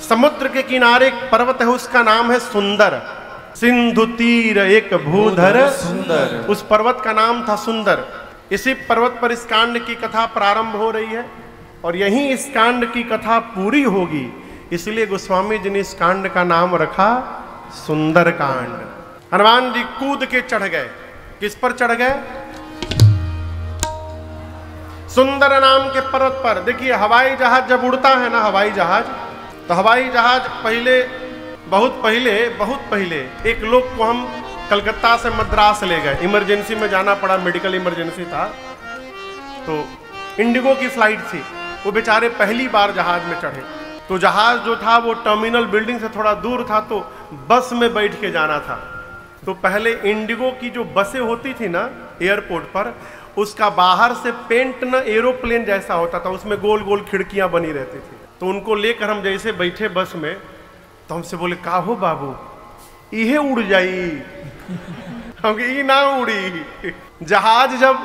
समुद्र के किनारे एक पर्वत है, उसका नाम है सुंदर। सिंधु तीर एक भूधर सुंदर, उस पर्वत का नाम था सुंदर। इसी पर्वत पर इस कांड की कथा प्रारंभ हो रही है और यहीं इस कांड की कथा पूरी होगी। इसलिए गोस्वामी जी ने इस कांड का नाम रखा सुंदर कांड। हनुमान जी कूद के चढ़ गए। किस पर चढ़ गए? सुंदर नाम के पर्वत पर। देखिए, हवाई जहाज जब उड़ता है ना, हवाई जहाज, तो हवाई जहाज पहले बहुत पहले एक लोग को हम कलकत्ता से मद्रास ले गए, इमरजेंसी में जाना पड़ा, मेडिकल इमरजेंसी था, तो इंडिगो की फ्लाइट थी। वो बेचारे पहली बार जहाज में चढ़े, तो जहाज जो था वो टर्मिनल बिल्डिंग से थोड़ा दूर था, तो बस में बैठ के जाना था। तो पहले इंडिगो की जो बसें होती थी ना एयरपोर्ट पर, उसका बाहर से पेंट ना एरोप्लेन जैसा होता था, उसमें गोल गोल खिड़कियां बनी रहती थी। तो उनको लेकर हम जैसे बैठे बस में, तो हमसे बोले, का हो बाबू, इहे उड़ जाई? हम ई ना उड़ी। जहाज जब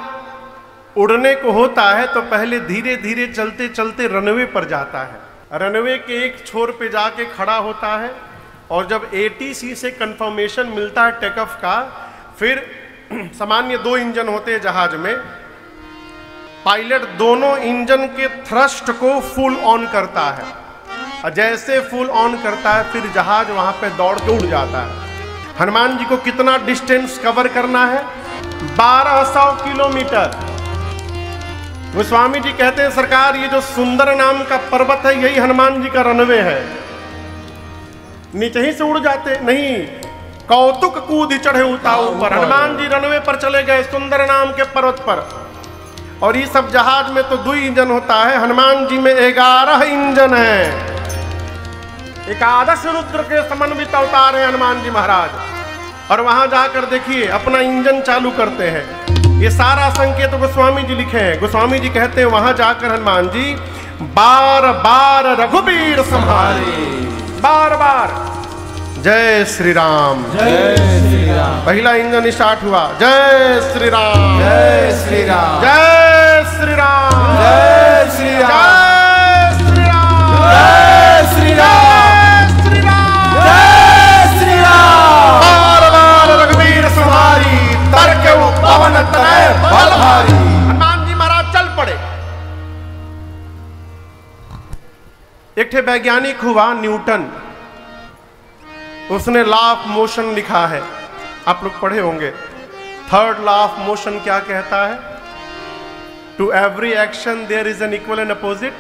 उड़ने को होता है तो पहले धीरे धीरे चलते चलते रनवे पर जाता है। रनवे के एक छोर पे जाके खड़ा होता है और जब ATC से कंफर्मेशन मिलता है टेक ऑफ का, फिर सामान्य 2 इंजन होते हैं जहाज में, पायलट दोनों इंजन के थ्रस्ट को फुल ऑन करता है और जैसे फुल ऑन करता है फिर जहाज वहां पे दौड़ के उड़ जाता है। हनुमान जी को कितना डिस्टेंस कवर करना है? 1200 किलोमीटर। गोस्वामी जी कहते हैं, सरकार ये जो सुंदर नाम का पर्वत है यही हनुमान जी का रनवे है। नीचे ही से उड़ जाते नहीं, कौतुक कूद चढ़े उता ऊपर। हनुमान जी रनवे पर चले गए सुंदर नाम के पर्वत पर। और ये सब जहाज में तो 2 इंजन होता है, हनुमान जी में 11 इंजन है। एकादश रुद्र के समन्वित अवतार है हनुमान जी महाराज। और वहां जाकर देखिए अपना इंजन चालू करते हैं। ये सारा संकेत गोस्वामी जी लिखे हैं। गोस्वामी जी कहते हैं वहां जाकर हनुमान जी बार बार रघुबीर संहारे, बार बार जय श्री राम, जय श्री राम। पहला इंजन स्टार्ट हुआ, जय श्री राम, जय श्री राम, जय श्री राम, जय श्री राम, जय श्री राम, जय श्री राम, जय श्री राम। बार बार रघुबीर संहारी, तर्क पवन तनय बल भारी। हनुमान जी महाराज चल पड़े। एक ठे वैज्ञानिक हुआ न्यूटन, उसने लॉ ऑफ मोशन लिखा है, आप लोग पढ़े होंगे। थर्ड लॉ ऑफ मोशन क्या कहता है? To every action there is an equal and opposite.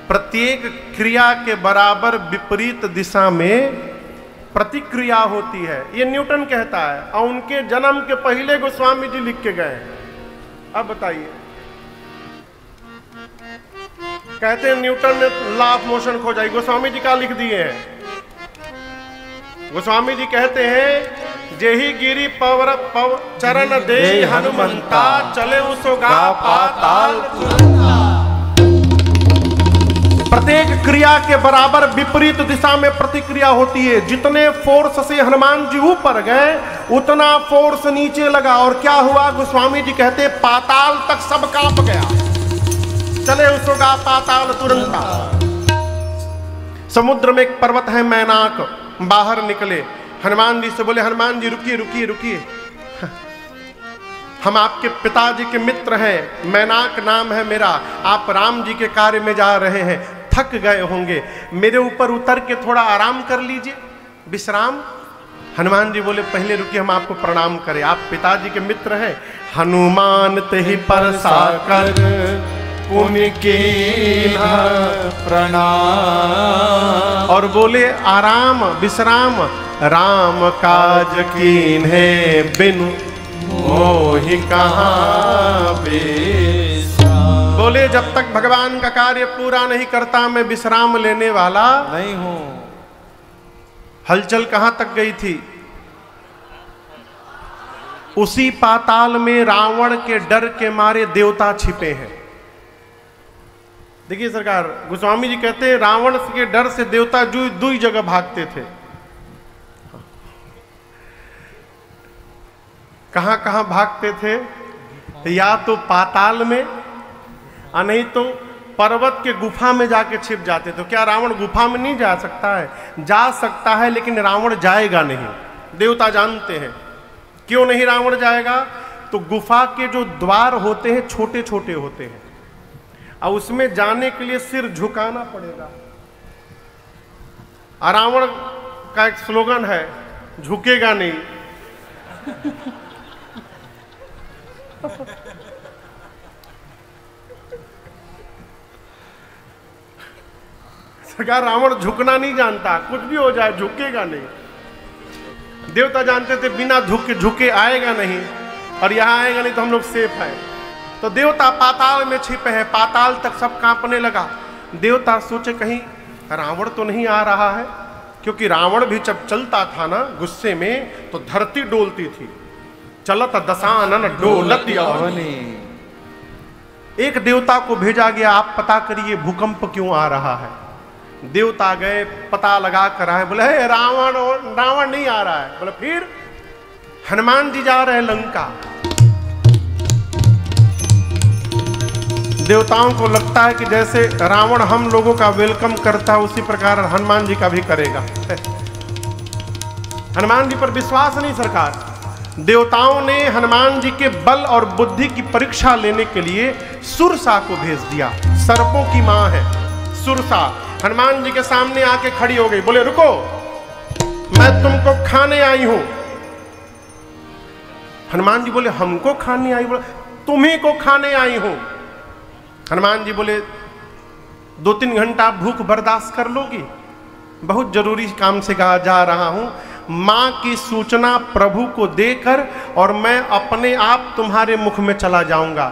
प्रत्येक क्रिया के बराबर विपरीत दिशा में प्रतिक्रिया होती है, ये न्यूटन कहता है। और उनके जन्म के पहले गोस्वामी जी लिख के गए। अब बताइए, कहते हैं न्यूटन ने लॉ ऑफ मोशन खोजा, गोस्वामी जी का लिख दिए हैं। गोस्वामी जी कहते हैं, जेहि गिरी पवर चरण दे हनुमंता, चले उसोगा पाताल तुरंता। प्रत्येक क्रिया के बराबर विपरीत दिशा में प्रतिक्रिया होती है। जितने फोर्स से हनुमान जी ऊपर गए उतना फोर्स नीचे लगा। और क्या हुआ? गोस्वामी जी कहते हैं पाताल तक सब कांप गया। चले उसोगा पाताल तुरंता। समुद्र में एक पर्वत है मैनाक, बाहर निकले। हनुमान जी से बोले, हनुमान जी रुकिए रुकिए रुकिए, हम आपके पिताजी के मित्र हैं, मैनाक नाम है मेरा। आप राम जी के कार्य में जा रहे हैं, थक गए होंगे, मेरे ऊपर उतर के थोड़ा आराम कर लीजिए, विश्राम। हनुमान जी बोले, पहले रुकिए, हम आपको प्रणाम करें, आप पिताजी के मित्र हैं। हनुमान तेहि परसा कर पुण्य कीन्ह प्रणाम। और बोले, आराम विश्राम राम काज कीन्हे बिनु मोहि कहाँ विश्राम। बोले, जब तक भगवान का कार्य पूरा नहीं करता मैं विश्राम लेने वाला नहीं हूं। हलचल कहां तक गई थी? उसी पाताल में रावण के डर के मारे देवता छिपे हैं। देखिए सरकार, गोस्वामी जी कहते हैं रावण के डर से देवता दुई जगह भागते थे। कहां कहां भागते थे? या तो पाताल में, नहीं तो पर्वत के गुफा में जाके छिप जाते। तो क्या रावण गुफा में नहीं जा सकता है? जा सकता है, लेकिन रावण जाएगा नहीं। देवता जानते हैं क्यों नहीं रावण जाएगा। तो गुफा के जो द्वार होते हैं छोटे छोटे होते हैं, और उसमें जाने के लिए सिर झुकाना पड़ेगा। और रावण का एक स्लोगन है, झुकेगा नहीं। सरकार, रावण झुकना नहीं जानता, कुछ भी हो जाए झुकेगा नहीं। देवता जानते थे बिना झुके आएगा नहीं, और यहां आएगा नहीं तो हम लोग सेफ हैं। तो देवता पाताल में छिपे हैं, पाताल तक सब कांपने लगा। देवता सोचे कहीं रावण तो नहीं आ रहा है, क्योंकि रावण भी जब चलता था ना गुस्से में तो धरती डोलती थी। चलत दशानन डोलत अवनी। एक देवता को भेजा गया, आप पता करिए भूकंप क्यों आ रहा है। देवता गए, पता लगा कर आए, बोले रावण नहीं आ रहा है। बोले फिर हनुमान जी जा रहे हैं लंका। देवताओं को लगता है कि जैसे रावण हम लोगों का वेलकम करता है उसी प्रकार हनुमान जी का भी करेगा। हनुमान जी पर विश्वास नहीं सरकार। देवताओं ने हनुमान जी के बल और बुद्धि की परीक्षा लेने के लिए सुरसा को भेज दिया। सर्पों की मां है सुरसा। हनुमान जी के सामने आके खड़ी हो गई, बोले रुको, मैं तुमको खाने आई हूं। हनुमान जी बोले हमको खाने आई? बोले तुम्ही को खाने आई हूं। हनुमान जी बोले 2-3 घंटा भूख बर्दाश्त कर लोगी? बहुत जरूरी काम से कहा जा रहा हूं। मां की सूचना प्रभु को देकर और मैं अपने आप तुम्हारे मुख में चला जाऊंगा।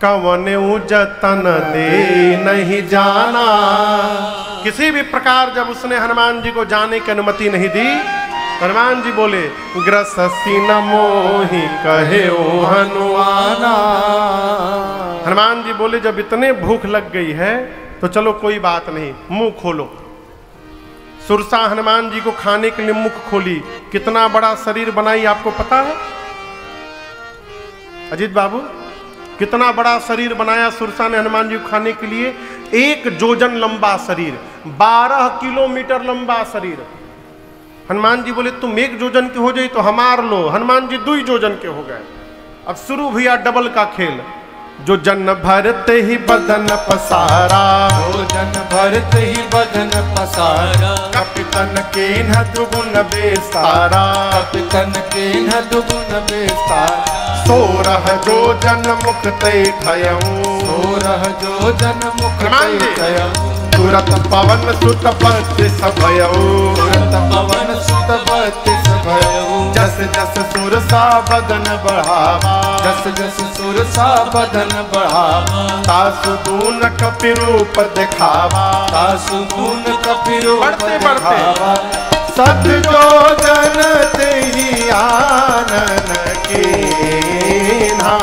कवन जतन दे नहीं जाना। किसी भी प्रकार जब उसने हनुमान जी को जाने की अनुमति नहीं दी, हनुमान जी बोले ग्रससी न मोहि कहे ओ हनुमाना। हनुमान जी बोले जब इतने भूख लग गई है तो चलो कोई बात नहीं, मुंह खोलो। सुरसा हनुमान जी को खाने के लिए मुख खोली। कितना बड़ा शरीर बनाई आपको पता है अजीत बाबू? कितना बड़ा शरीर बनाया सुरसा ने हनुमान जी को खाने के लिए। 1 जोजन लंबा शरीर, 12 किलोमीटर लंबा शरीर। हनुमान जी बोले तुम 1 जोजन के हो जाई तो हमार लो। हनुमान जी 2 जोजन के हो गए। अब शुरू हुआ डबल का खेल। जो जन भरते ही बदन पसारा, जो जन भरते ही बदन पसारा। कपितन के न दुगुन बेसारा, कपितन के न दुगुन बेसारा। सोरह जो जन मुक्ते थयऊ, सोरह जो जन मुक्ते थयऊ। तुरत पवन सुत बत्तीस भयऊ, तुरत पवन सुत बत्तीस भयऊ। जस जस सुरसा बदन बढ़ावा, जस जस सुरसा बदन बढ़ावा। तासु दून कपि रूप दिखावा, तासु दून कपि रूप बढ़ते बढ़ते। दिखावा। सत जो जन तेहि आनन कीन्हा,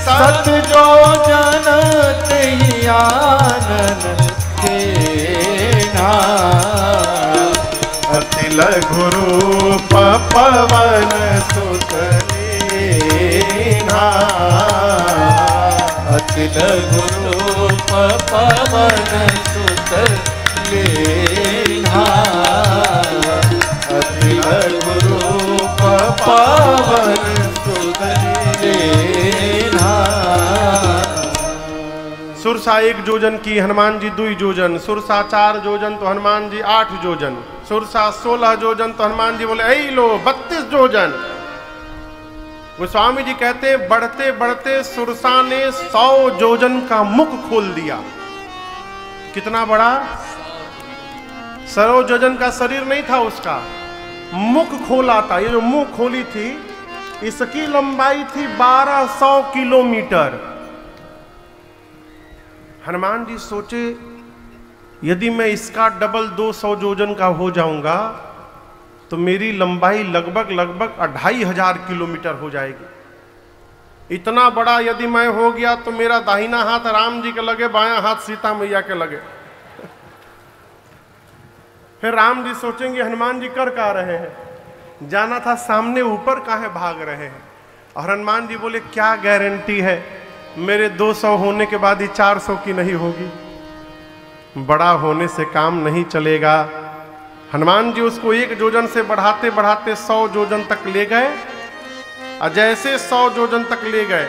सत जो जन तेहि आनन कीन्हा। अति लघु रूप पवन सुत लीन्हा, अति लघु रूप पवन सुत लीन्हा। अति लघु रूप पवन सुत लीन्हा। सुरसा 1 जोजन की, हनुमान जी 2 जोजन। सुरसा 4 जोजन तो हनुमान जी 8 जोजन। सुरसा 16 जोजन तो हनुमान जी बोले ऐ लो 32 जोजन। गोस्वामी जी कहते बढ़ते बढ़ते सुरसा ने 100 जोजन का मुख खोल दिया। कितना बड़ा? 100 जोजन का शरीर नहीं था उसका, मुख खोला था। ये जो मुंह खोली थी इसकी लंबाई थी 1200 किलोमीटर। हनुमान जी सोचे यदि मैं इसका डबल 200 जोजन का हो जाऊंगा तो मेरी लंबाई लगभग 2500 किलोमीटर हो जाएगी। इतना बड़ा यदि मैं हो गया तो मेरा दाहिना हाथ राम जी के लगे, बायां हाथ सीता मैया के लगे। फिर राम जी सोचेंगे हनुमान जी कर क्या रहे हैं, जाना था सामने, ऊपर काहे भाग रहे हैं। और हनुमान जी बोले क्या गारंटी है मेरे 200 होने के बाद ही 400 की नहीं होगी, बड़ा होने से काम नहीं चलेगा। हनुमान जी उसको 1 जोजन से बढ़ाते बढ़ाते 100 जोजन तक ले गए, और जैसे 100 जोजन तक ले गए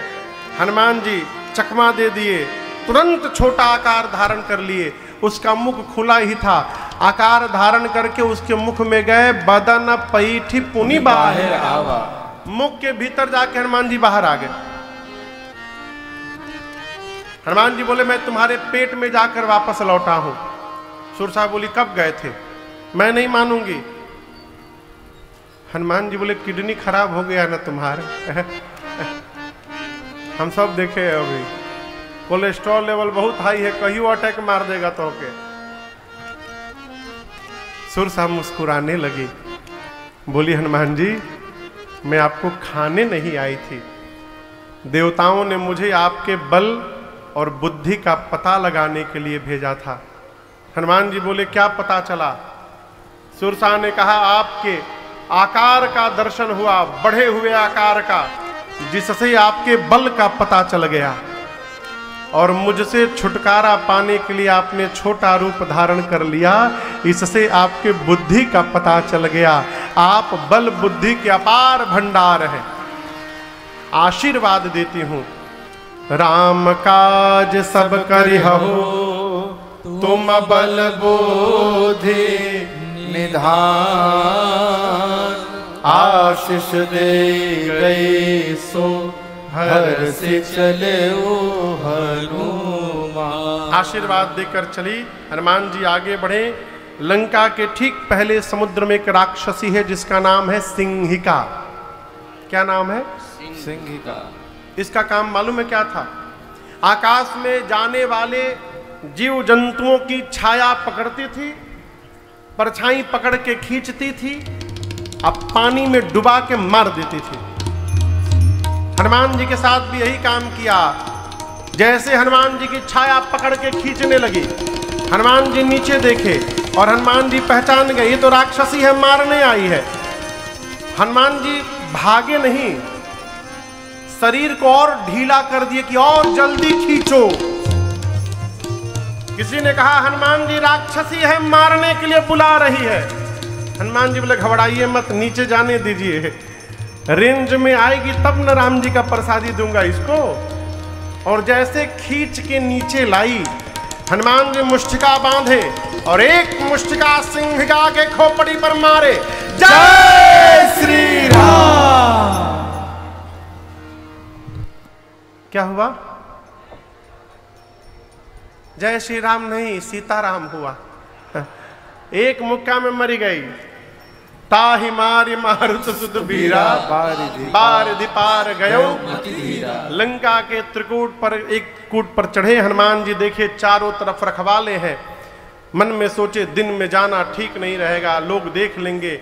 हनुमान जी चकमा दे दिए, तुरंत छोटा आकार धारण कर लिए। उसका मुख खुला ही था, आकार धारण करके उसके मुख में गए, बदन पैठी पुनि बाहर आवा। मुख के भीतर जाके हनुमान जी बाहर आ गए। हनुमान जी बोले मैं तुम्हारे पेट में जाकर वापस लौटा हूं। सुरसा बोली कब गए थे? मैं नहीं मानूंगी। हनुमान जी बोले किडनी खराब हो गया ना तुम्हारे। हम सब देखे अभी कोलेस्ट्रॉल लेवल बहुत हाई है, कहीं अटैक मार देगा तो के। सुरसा मुस्कुराने लगी, बोली हनुमान जी मैं आपको खाने नहीं आई थी, देवताओं ने मुझे आपके बल और बुद्धि का पता लगाने के लिए भेजा था। हनुमान जी बोले क्या पता चला? सुरसा ने कहा आपके आकार का दर्शन हुआ, बढ़े हुए आकार का, जिससे आपके बल का पता चल गया, और मुझसे छुटकारा पाने के लिए आपने छोटा रूप धारण कर लिया, इससे आपके बुद्धि का पता चल गया। आप बल बुद्धि के अपार भंडार हैं। आशीर्वाद देती हूं, राम काज सब करिहु, तुम बल बुद्धि निधान, आशीष दे गए सो हर से चले ओ हनुमान। आशीर्वाद देकर चली। हनुमान जी आगे बढ़े। लंका के ठीक पहले समुद्र में एक राक्षसी है जिसका नाम है सिंहिका। क्या नाम है? सिंहिका। इसका काम मालूम है क्या था? आकाश में जाने वाले जीव जंतुओं की छाया पकड़ती थी, परछाई पकड़ के खींचती थी, अब पानी में डुबा के मार देती थी। हनुमान जी के साथ भी यही काम किया। जैसे हनुमान जी की छाया पकड़ के खींचने लगी, हनुमान जी नीचे देखे और हनुमान जी पहचान गए ये तो राक्षसी है, मारने आई है। हनुमान जी भागे नहीं, शरीर को और ढीला कर दिए कि और जल्दी खींचो। किसी ने कहा हनुमान जी राक्षसी है, मारने के लिए बुला रही है। हनुमान जी बोले घबराइए मत, नीचे जाने दीजिए, रेंज में आएगी तब न राम जी का प्रसादी दूंगा इसको। और जैसे खींच के नीचे लाई, हनुमान जी मुष्टिका बांधे और एक मुष्टिका सिंहिका के खोपड़ी पर मारे। जय श्री राम। क्या हुआ? जय श्री राम नहीं, सीताराम हुआ। एक मुक्का में मरी गई। ताहि मारि मारुत सुत बीरा, बारिधि पार गयो। लंका के त्रिकूट पर एक कूट पर चढ़े हनुमान जी, देखे चारों तरफ रखवाले हैं। मन में सोचे दिन में जाना ठीक नहीं रहेगा, लोग देख लेंगे,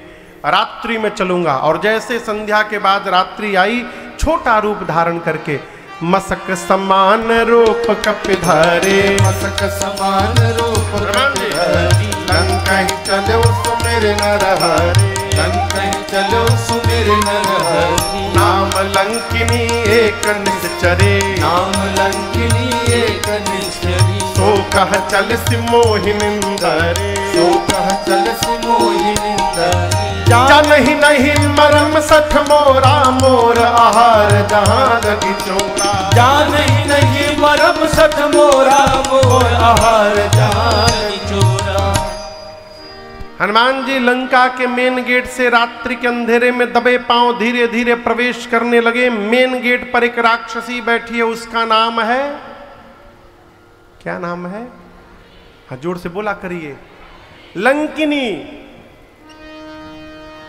रात्रि में चलूंगा। और जैसे संध्या के बाद रात्रि आई, छोटा रूप धारण करके मसक समान रूप कपिधारे, मसक समान रूप कपिधारे, लंका ही चलो सुमेर नरहरि, लंका ही चलो सुमेर नरहरि। नाम लंकिनी एक निश्चरे, नाम लंकिनी एक निश्चरी। सो कह चल सिमोहिनिंदरे, सो कह चल सिमोहिनिंदरे। जान ही नहीं मरम सठ मोरा, मोर आहार जहाँ लगी चोरा। जान ही नहीं मरम सठ मोरा, मोर आहार जहाँ लगी चोरा। हनुमान जी लंका के मेन गेट से रात्रि के अंधेरे में दबे पांव धीरे धीरे प्रवेश करने लगे। मेन गेट पर एक राक्षसी बैठी है, उसका नाम है, क्या नाम है? हाँ जोर से बोला करिए, लंकिनी।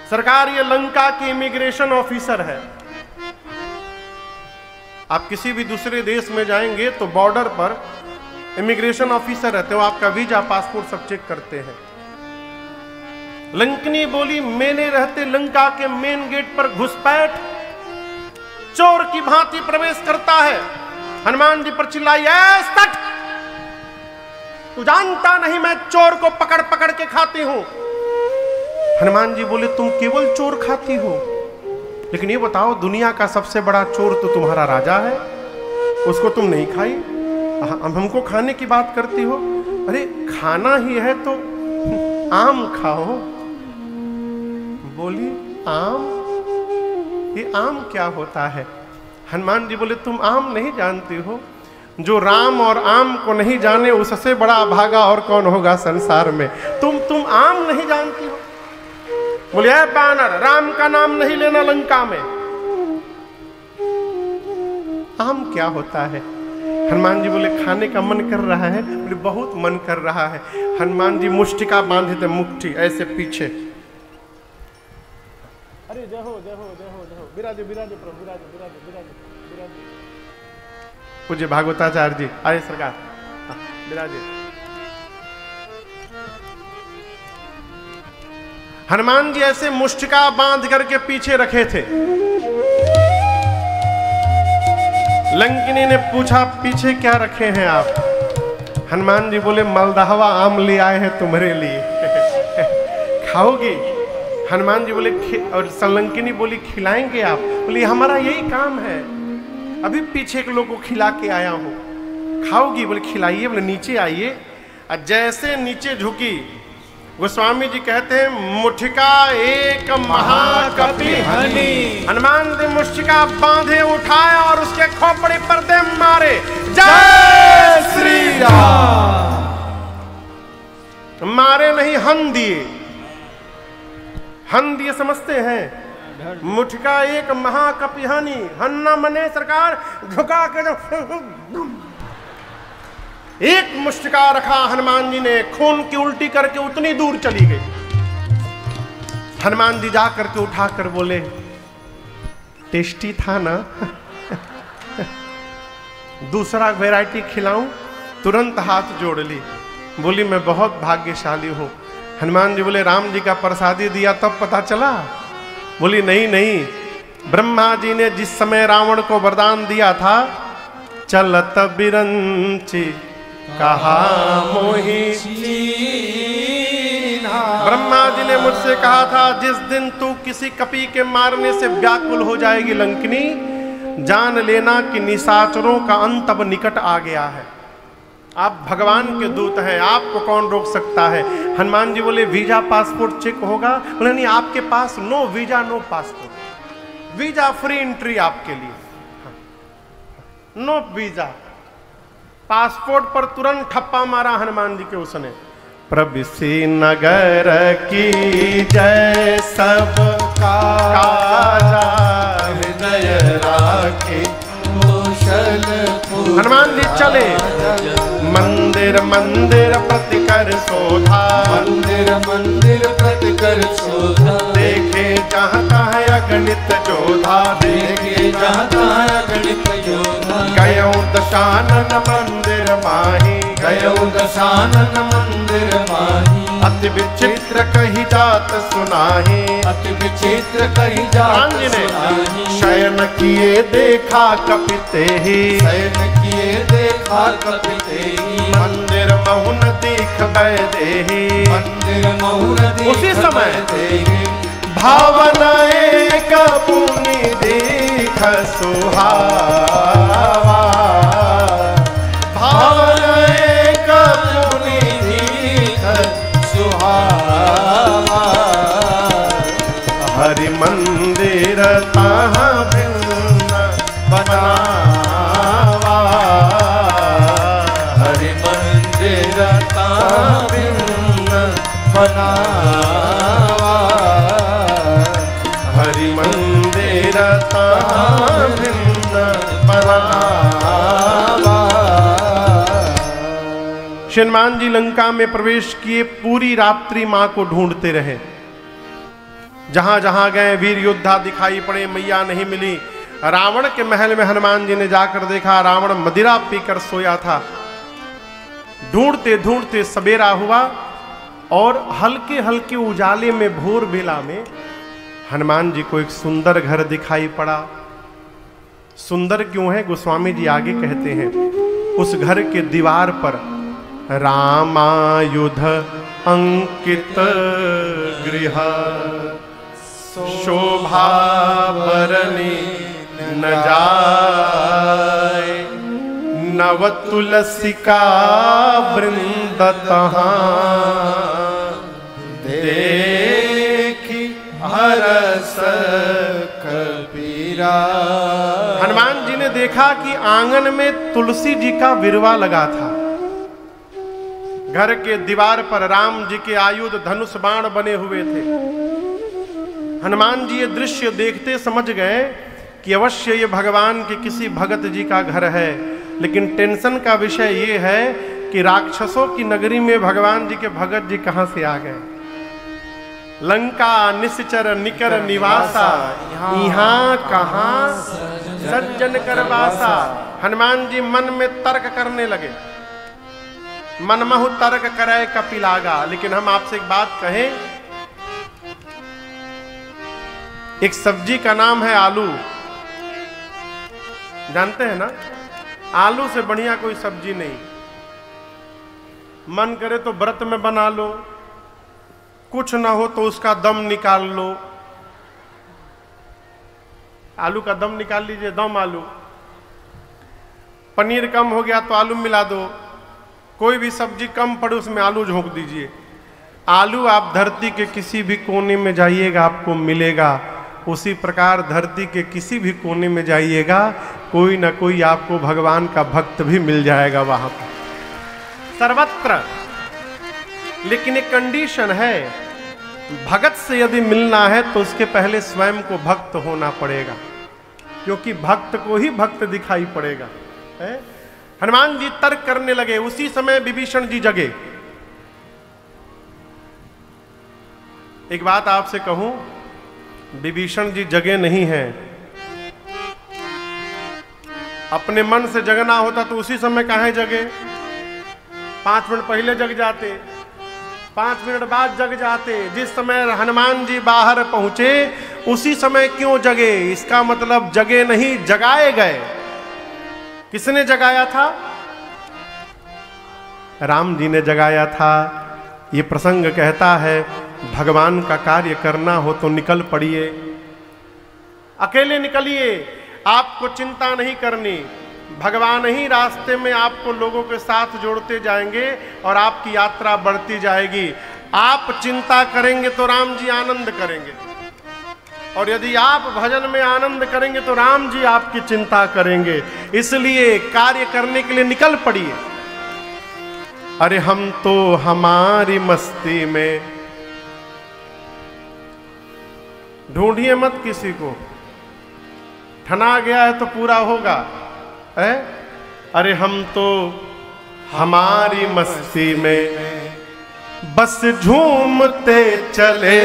सरकार ये लंका की इमिग्रेशन ऑफिसर है। आप किसी भी दूसरे देश में जाएंगे तो बॉर्डर पर इमिग्रेशन ऑफिसर रहते हो, आपका वीजा पासपोर्ट सब चेक करते हैं। लंकिनी बोली मैंने रहते लंका के मेन गेट पर घुसपैठ, चोर की भांति प्रवेश करता है। हनुमान जी पर चिल्लाई, ऐ सट, तू जानता नहीं मैं चोर को पकड़ पकड़ के खाती हूं। हनुमान जी बोले तुम केवल चोर खाती हो, लेकिन ये बताओ दुनिया का सबसे बड़ा चोर तो तुम्हारा राजा है। उसको तुम नहीं खाई, हमको खाने की बात करती हो। अरे खाना ही है तो आम खाओ। बोली आम? ये आम क्या होता है? हनुमान जी बोले तुम आम नहीं जानती हो? जो राम और आम को नहीं जाने उससे बड़ा अभागा और कौन होगा संसार में। तुम आम नहीं जानती हो? बोले ऐ बानर, राम का नाम नहीं लेना लंका में। आम क्या होता है? हनुमान जी बोले खाने का मन कर रहा है। बोले बहुत मन कर रहा है। हनुमान जी मुष्टिका बांधे थे, मुट्ठी ऐसे पीछे। अरे जय हो जय हो जय हो जय हो, विराजे विराजे प्रभु, विराजे विराजे विराजे विराजे। पूज्य भागवताचार्य जी आए सरकार, विराजे। हनुमान जी ऐसे मुष्टिका बांध करके पीछे रखे थे। लंकिनी ने पूछा पीछे क्या रखे हैं आप? हनुमान जी बोले मलदहवा आम ले आए हैं तुम्हारे लिए, खाओगी? हनुमान जी बोले और लंकिनी बोली खिलाएंगे आप? बोली हमारा यही काम है, अभी पीछे के लोग को खिला के आया हूं, खाओगी? बोले खिलाइए। बोले नीचे आइए। जैसे नीचे झुकी, गोस्वामी जी कहते हैं मुठिका एक महाकपि हनी। हनुमान जी मुष्टिका बांधे, उठाए और उसके खोपड़ी पर दे मारे। जय श्री राम। मारे नहीं, हन दिए। हन दिए समझते हैं? मुठिका एक महाकपि हनी। हन्ना मने सरकार झुका के एक मुष्टिका रखा हनुमान जी ने, खून की उल्टी करके उतनी दूर चली गई। हनुमान जी जा करके उठा कर बोले टेस्टी था ना? दूसरा वैरायटी खिलाऊं? तुरंत हाथ जोड़ ली। बोली मैं बहुत भाग्यशाली हूं। हनुमान जी बोले राम जी का प्रसादी दिया तब पता चला? बोली नहीं नहीं, ब्रह्मा जी ने जिस समय रावण को वरदान दिया था, चलत बिरंची कहा मोही। ब्रह्मा जी ने मुझसे कहा था जिस दिन तू किसी कपी के मारने से व्याकुल हो जाएगी लंकिनी, जान लेना कि निशाचरों का अंत अब निकट आ गया है। आप भगवान के दूत हैं, आपको कौन रोक सकता है? हनुमान जी बोले वीजा पासपोर्ट चेक होगा? बोले नहीं, आपके पास no visa no passport, visa free entry आपके लिए, नो वीजा। पासपोर्ट पर तुरंत ठप्पा मारा हनुमान जी के उसने। प्रविशि नगर की जय सब काजा, हृदय राखे कुशल। हनुमान जी चले, मंदिर मंदिर प्रतिकर शोधा, मंदिर मंदिर प्रतिकर शोधा। देखे चाहता है अगणित जोधा, देखे चाहता है अगणित योधा। गयो दशानन मंदिर माही, गयो दशानन मंदिर माही। अति विचित्र कही जात सुनाही, अति विचित्र कही जात सुनाही। शयन किए देखा कपिते ही, शयन किए देखा कपिते ही। मंदिर महुन दीख गए देही, मंदिर महुन दीख उसी समय देही। भावना एक पुनि दीख सुहावा, भावना एक पुनि दीख सुहावा। हरि मंदिर तहाँ भिन्न बनावा, हरि मंदिर तहाँ भिन्न बनावा। हरि मंदिर तहाँ भिन्न बनावा। हनुमान जी लंका में प्रवेश किए, पूरी रात्रि मां को ढूंढते रहे। जहां जहां गए वीर योद्धा दिखाई पड़े, मैया नहीं मिली। रावण के महल में हनुमान जी ने जाकर देखा, रावण मदिरा पीकर सोया था। ढूंढते ढूंढते सवेरा हुआ और हल्के हल्के उजाले में भोर बेला में हनुमान जी को एक सुंदर घर दिखाई पड़ा। सुंदर क्यों है? गोस्वामी जी आगे कहते हैं, उस घर के दीवार पर रामायुध अंकित गृह, शोभा बरनी न जाए। नव तुलसी का वृंद तहाँ देखी हरस कबीरा। हनुमान जी ने देखा कि आंगन में तुलसी जी का विरवा लगा था। घर के दीवार पर राम जी के आयुध धनुष बाण बने हुए थे। हनुमान जी ये दृश्य देखते समझ गए कि अवश्य ये भगवान के किसी भगत जी का घर है। लेकिन टेंशन का विषय ये है कि राक्षसों की नगरी में भगवान जी के भगत जी कहां से आ गए। लंका निश्चर निकर निवासा, यहाँ कहाँ सज्जन करवासा। हनुमान जी मन में तर्क करने लगे। मनमहु तर्क करे कपिलागा। लेकिन हम आपसे एक बात कहें, एक सब्जी का नाम है आलू, जानते हैं ना? आलू से बढ़िया कोई सब्जी नहीं। मन करे तो व्रत में बना लो, कुछ ना हो तो उसका दम निकाल लो। आलू का दम निकाल लीजिए, दम आलू। पनीर कम हो गया तो आलू मिला दो। कोई भी सब्जी कम पड़े उसमें आलू झोंक दीजिए। आलू आप धरती के किसी भी कोने में जाइएगा आपको मिलेगा। उसी प्रकार धरती के किसी भी कोने में जाइएगा कोई ना कोई आपको भगवान का भक्त भी मिल जाएगा वहां पर, सर्वत्र। लेकिन एक कंडीशन है, भगत से यदि मिलना है तो उसके पहले स्वयं को भक्त होना पड़ेगा, क्योंकि भक्त को ही भक्त दिखाई पड़ेगा। है? हनुमान जी तर्क करने लगे। उसी समय विभीषण जी जगे। एक बात आपसे कहूं, विभीषण जी जगे नहीं हैं। अपने मन से जगना होता तो उसी समय काहे जगे? 5 मिनट पहले जग जाते, 5 मिनट बाद जग जाते। जिस समय हनुमान जी बाहर पहुंचे उसी समय क्यों जगे? इसका मतलब जगे नहीं, जगाए गए। किसने जगाया था? राम जी ने जगाया था। ये प्रसंग कहता है भगवान का कार्य करना हो तो निकल पड़िए, अकेले निकलिए, आपको चिंता नहीं करनी। भगवान ही रास्ते में आपको लोगों के साथ जोड़ते जाएंगे और आपकी यात्रा बढ़ती जाएगी। आप चिंता करेंगे तो राम जी आनंद करेंगे, और यदि आप भजन में आनंद करेंगे तो राम जी आपकी चिंता करेंगे। इसलिए कार्य करने के लिए निकल पड़िए। अरे हम तो हमारी मस्ती में, ढूंढिए मत किसी को, ठना गया है तो पूरा होगा। है? अरे हम तो हमारी मस्ती में बस झूमते चले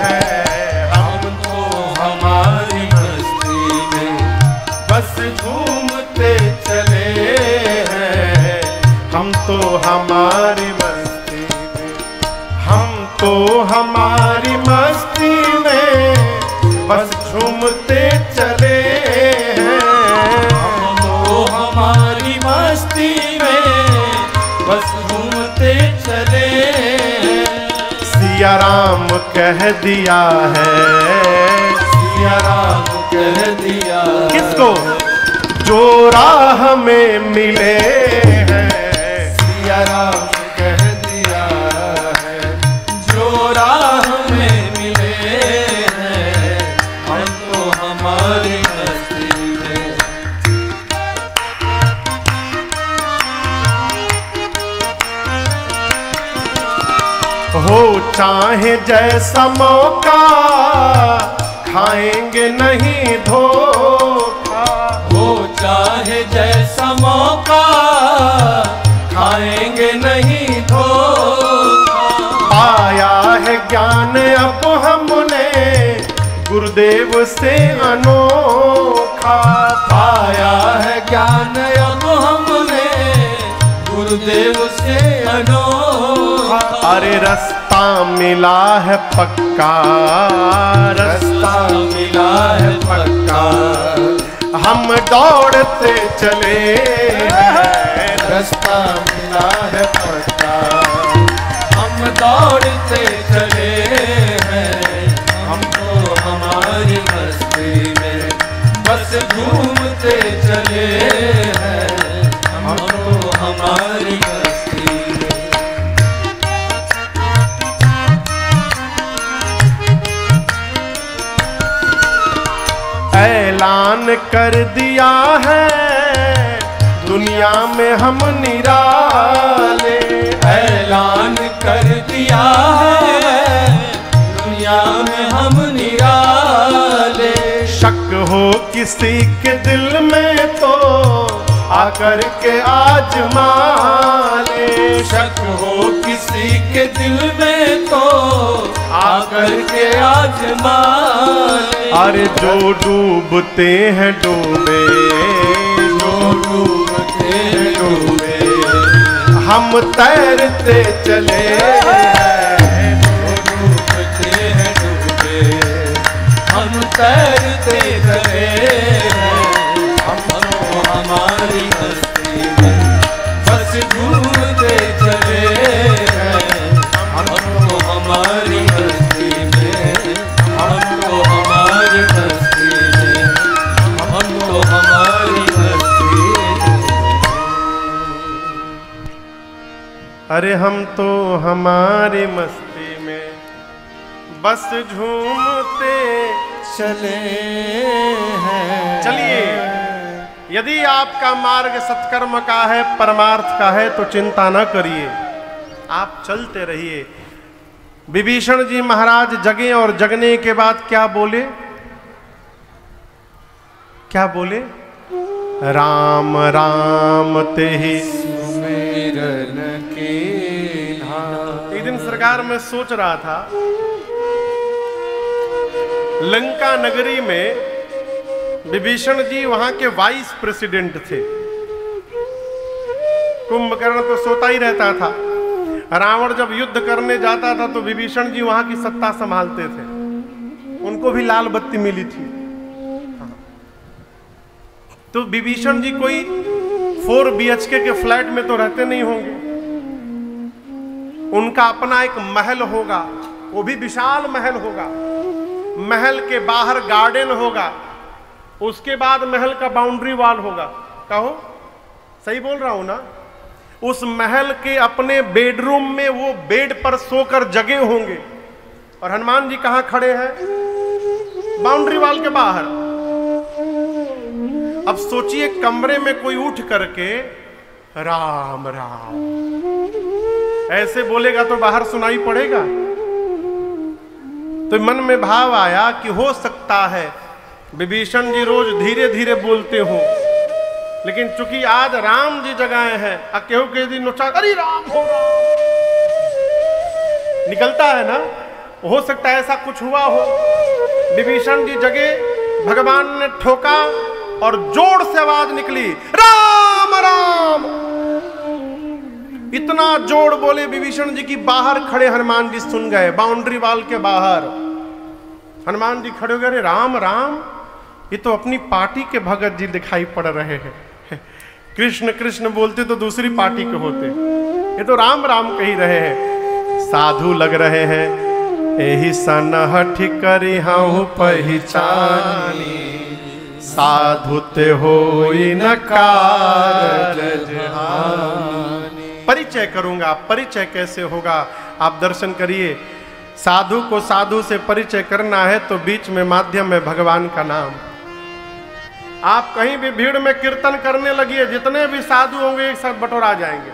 हैं। हम तो हमारी मस्ती में बस झूमते चले हैं। हम तो हमारी मस्ती में, हम तो हमारी मस्ती में बस झूमते चले हैं। हम तो हमारी मस्ती में बस झूमते चले हैं। सिया राम कह दिया है, सिया राम कह दिया। किसको? जो राह में मिले हैं। सिया राम कह दिया है, जो राह में मिले हैं। हम तो हमारी मस्ती में। हो चाहे जैसा मौका, खाएंगे नहीं धोखा। हो चाहे जैसा मौका, खाएंगे नहीं धोखा। पाया है ज्ञान अब हमने गुरुदेव से अनोखा। पाया है ज्ञान अब हमने गुरुदेव से अनोखा। अरे रास्ता मिला है पक्का, रास्ता मिला है पक्का। हम दौड़ते चले हैं। रास्ता मिला है पक्का। हम दौड़ते चले हैं। हम तो हमारी मस्ती में बस घूमते चले हैं। कर दिया है दुनिया में हम निराले। ऐलान कर दिया है दुनिया में हम निराले। शक हो किसी के दिल में तो आकर के आजमा ले। शक हो किसी के दिल में तो आकर के आजमा ले। अरे जो डूबते हैं डूबे, जो डूबते हैं डूबे, हम तैरते चले। जो डूबते हैं डूबे, हम तैरते चले। हमको हमारी हस्ती में बस झूमते चले। हमको हमारी हस्ती में, हमको हमारी हस्ती में, हमको हमारी हस्ती में। अरे हम तो हमारी मस्ती में बस झूमते चले हैं। चलिए, यदि आपका मार्ग सत्कर्म का है, परमार्थ का है, तो चिंता न करिए, आप चलते रहिए। विभीषण जी महाराज जगे और जगने के बाद क्या बोले? क्या बोले? राम राम ते ही सुमिरन के एक दिन सरकार में सोच रहा था, लंका नगरी में विभीषण जी वहां के वाइस प्रेसिडेंट थे। कुंभकर्ण तो सोता ही रहता था। रावण जब युद्ध करने जाता था तो विभीषण जी वहां की सत्ता संभालते थे। उनको भी लाल बत्ती मिली थी। तो विभीषण जी कोई 4 BHK के फ्लैट में तो रहते नहीं होंगे। उनका अपना एक महल होगा, वो भी विशाल महल होगा। महल के बाहर गार्डन होगा, उसके बाद महल का बाउंड्री वॉल होगा। कहो, सही बोल रहा हूं ना? उस महल के अपने बेडरूम में वो बेड पर सोकर जगे होंगे। और हनुमान जी कहां खड़े हैं? बाउंड्री वॉल के बाहर। अब सोचिए, कमरे में कोई उठ करके राम राम ऐसे बोलेगा तो बाहर सुनाई पड़ेगा। तो मन में भाव आया कि हो सकता है विभीषण जी रोज धीरे धीरे बोलते हो, लेकिन चूंकि आज राम जी जगाए हैं, केहू के दिन नोचा अरे राम हो राम निकलता है ना, हो सकता है ऐसा कुछ हुआ हो। विभीषण जी जगे, भगवान ने ठोका और जोर से आवाज निकली, राम राम। इतना जोर बोले विभीषण जी की बाहर खड़े हनुमान जी सुन गए। बाउंड्री वॉल के बाहर हनुमान जी खड़े हो गए, राम राम, ये तो अपनी पार्टी के भगत जी दिखाई पड़ रहे हैं। कृष्ण कृष्ण बोलते तो दूसरी पार्टी के होते, ये तो राम राम कही रहे हैं। साधु लग रहे हैं, एही सनहठ करी हूँ पहचानी, साधु ते होई न कारज हानि। परिचय करूंगा, परिचय कैसे होगा आप दर्शन करिए। साधु को साधु से परिचय करना है तो बीच में माध्यम है भगवान का नाम। आप कहीं भी भीड़ में कीर्तन करने लगिए, जितने भी साधु होंगे एक साथ बटोरा जाएंगे।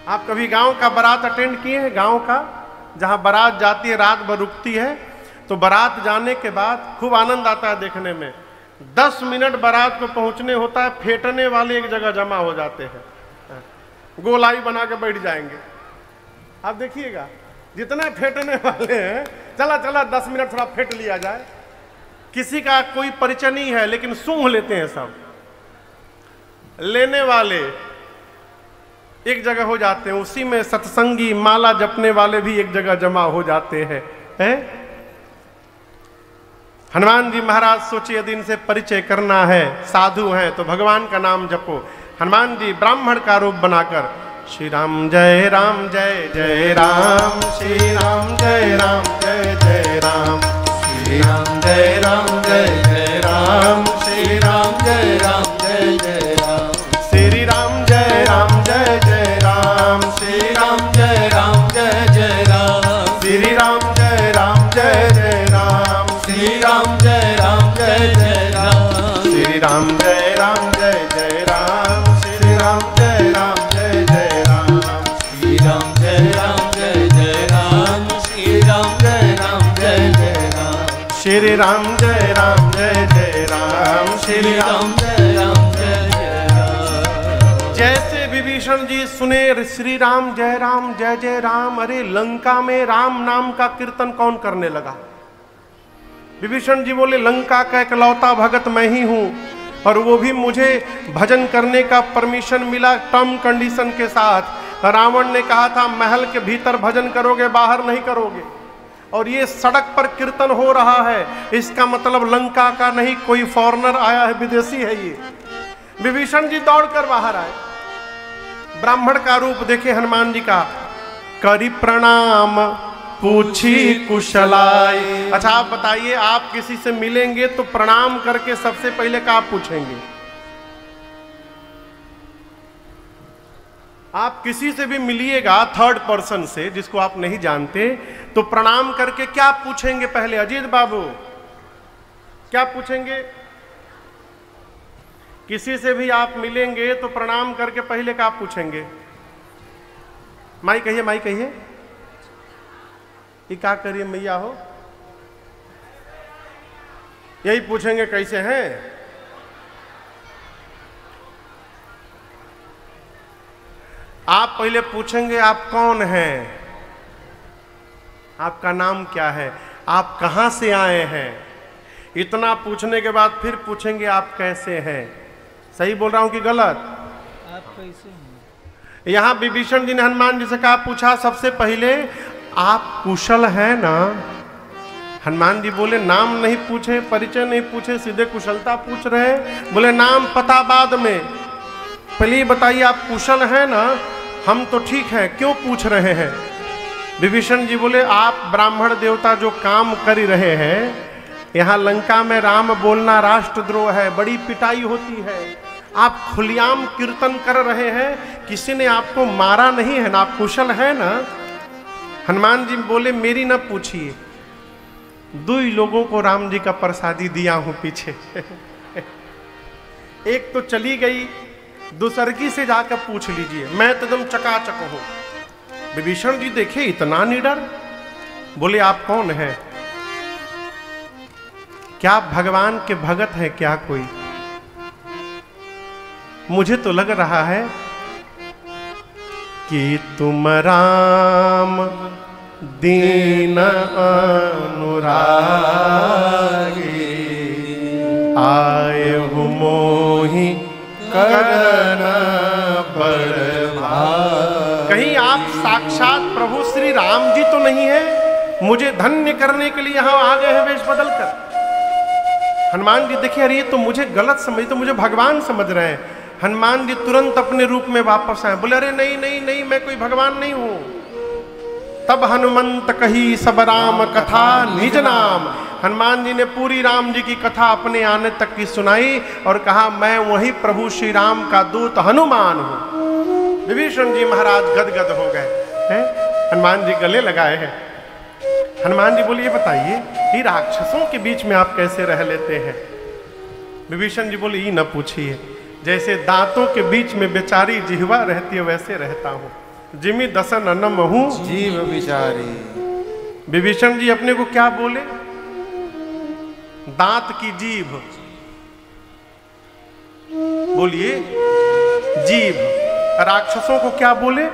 आप कभी गांव का बारात अटेंड किए हैं? गांव का जहां बारात जाती है, रात भर रुकती है, तो बारात जाने के बाद खूब आनंद आता है देखने में। 10 मिनट बारात को पहुंचने होता है, फेंटने वाले एक जगह जमा हो जाते हैं, गोलाई बना के बैठ जाएंगे। आप देखिएगा, जितने फेंटने वाले हैं, चला चला 10 मिनट थोड़ा फेंट लिया जाए। किसी का कोई परिचय नहीं है, लेकिन सूंघ लेते हैं सब। लेने वाले एक जगह हो जाते हैं, उसी में सत्संगी माला जपने वाले भी एक जगह जमा हो जाते हैं। हनुमान जी महाराज सोचिए, यदि इनसे परिचय करना है, साधु हैं, तो भगवान का नाम जपो। हनुमान जी ब्राह्मण का रूप बनाकर श्री राम जय राम जय जय राम, श्री राम जय राम जय जय राम, श्री राम जय राम जय जय राम, श्री राम जय राम जय जय राम, श्री राम जय राम जय जय राम, श्री राम जय राम जय जय राम, श्री राम जय राम जय जय राम, श्री राम जय राम जय जय राम, राम जय राम जय जय राम, श्री राम जय राम जय जय राम, श्री राम जय राम जय जय राम, श्री राम जय राम जय जय राम, श्री राम जय राम जय जय राम, श्री राम जय राम जय जय राम। जैसे विभीषण जी सुने श्री राम जय जय राम, अरे लंका में राम नाम का कीर्तन कौन करने लगा? विभीषण जी बोले लंका का इकलौता भगत मैं ही हूं, और वो भी मुझे भजन करने का परमिशन मिला टर्म कंडीशन के साथ। रावण ने कहा था महल के भीतर भजन करोगे, बाहर नहीं करोगे, और ये सड़क पर कीर्तन हो रहा है, इसका मतलब लंका का नहीं, कोई फॉरेनर आया है, विदेशी है ये। विभीषण जी दौड़कर बाहर आए, ब्राह्मण का रूप देखे हनुमान जी का, करी प्रणाम पूछी कुशलाई। अच्छा आप बताइए, आप किसी से मिलेंगे तो प्रणाम करके सबसे पहले क्या पूछेंगे? आप किसी से भी मिलिएगा थर्ड पर्सन से जिसको आप नहीं जानते, तो प्रणाम करके क्या पूछेंगे पहले? अजीत बाबू क्या पूछेंगे? किसी से भी आप मिलेंगे तो प्रणाम करके पहले क्या पूछेंगे? माई कहिए, माई कहिए। ये क्या करिए मैया हो? यही पूछेंगे कैसे हैं? आप पहले पूछेंगे आप कौन हैं, आपका नाम क्या है, आप कहां से आए हैं। इतना पूछने के बाद फिर पूछेंगे आप कैसे हैं। सही बोल रहा हूं कि गलत? आप कैसे हैं? यहां विभीषण जी ने हनुमान जी से कहा, पूछा सबसे पहले आप कुशल हैं ना? हनुमान जी बोले नाम नहीं पूछे, परिचय नहीं पूछे, सीधे कुशलता पूछ रहे। बोले नाम पता बाद में, पहले बताइए आप कुशल हैं ना? हम तो ठीक हैं, क्यों पूछ रहे हैं? विभीषण जी बोले आप ब्राह्मण देवता जो काम कर रहे हैं, यहाँ लंका में राम बोलना राष्ट्रद्रोह है, बड़ी पिटाई होती है, आप खुलेआम कीर्तन कर रहे हैं, किसी ने आपको मारा नहीं है ना, आप कुशल है ना? हनुमान जी बोले मेरी न पूछिए, 2 लोगों को राम जी का प्रसादी दिया हूं पीछे। एक तो चली गई, दूसरकी से जाकर पूछ लीजिए, मैं तो एकदम चकाचक हूं। विभीषण जी देखे इतना निडर, बोले आप कौन हैं? क्या भगवान के भगत हैं क्या कोई? मुझे तो लग रहा है कि तुम राम दीन अनुरागी, आए हो मोहि करन बड़भागी। कहीं आप साक्षात प्रभु श्री राम जी तो नहीं है? मुझे धन्य करने के लिए यहां आ गए हैं वेश बदल कर। हनुमान जी देखिए, अरे ये तो मुझे गलत समझ, तो मुझे भगवान समझ रहे हैं। हनुमान जी तुरंत अपने रूप में वापस आए, बोले अरे नहीं नहीं नहीं, मैं कोई भगवान नहीं हूं। तब हनुमंत कही सब राम कथा निज नाम। हनुमान जी ने पूरी राम जी की कथा अपने आने तक की सुनाई और कहा मैं वही प्रभु श्री राम का दूत हनुमान हूं। विभीषण जी महाराज गदगद हो गए हैं, हनुमान जी गले लगाए हैं। हनुमान जी बोले ये बताइए, ये राक्षसों के बीच में आप कैसे रह लेते हैं? विभीषण जी बोले ये न पूछिए, जैसे दांतों के बीच में बेचारी जिह्वा रहती है वैसे रहता हूं। जिमी दसन अन्नम हूं जीव बिचारी। विभीषण जी अपने को क्या बोले? दांत की जीभ। बोलिए जीभ। राक्षसों को क्या बोले?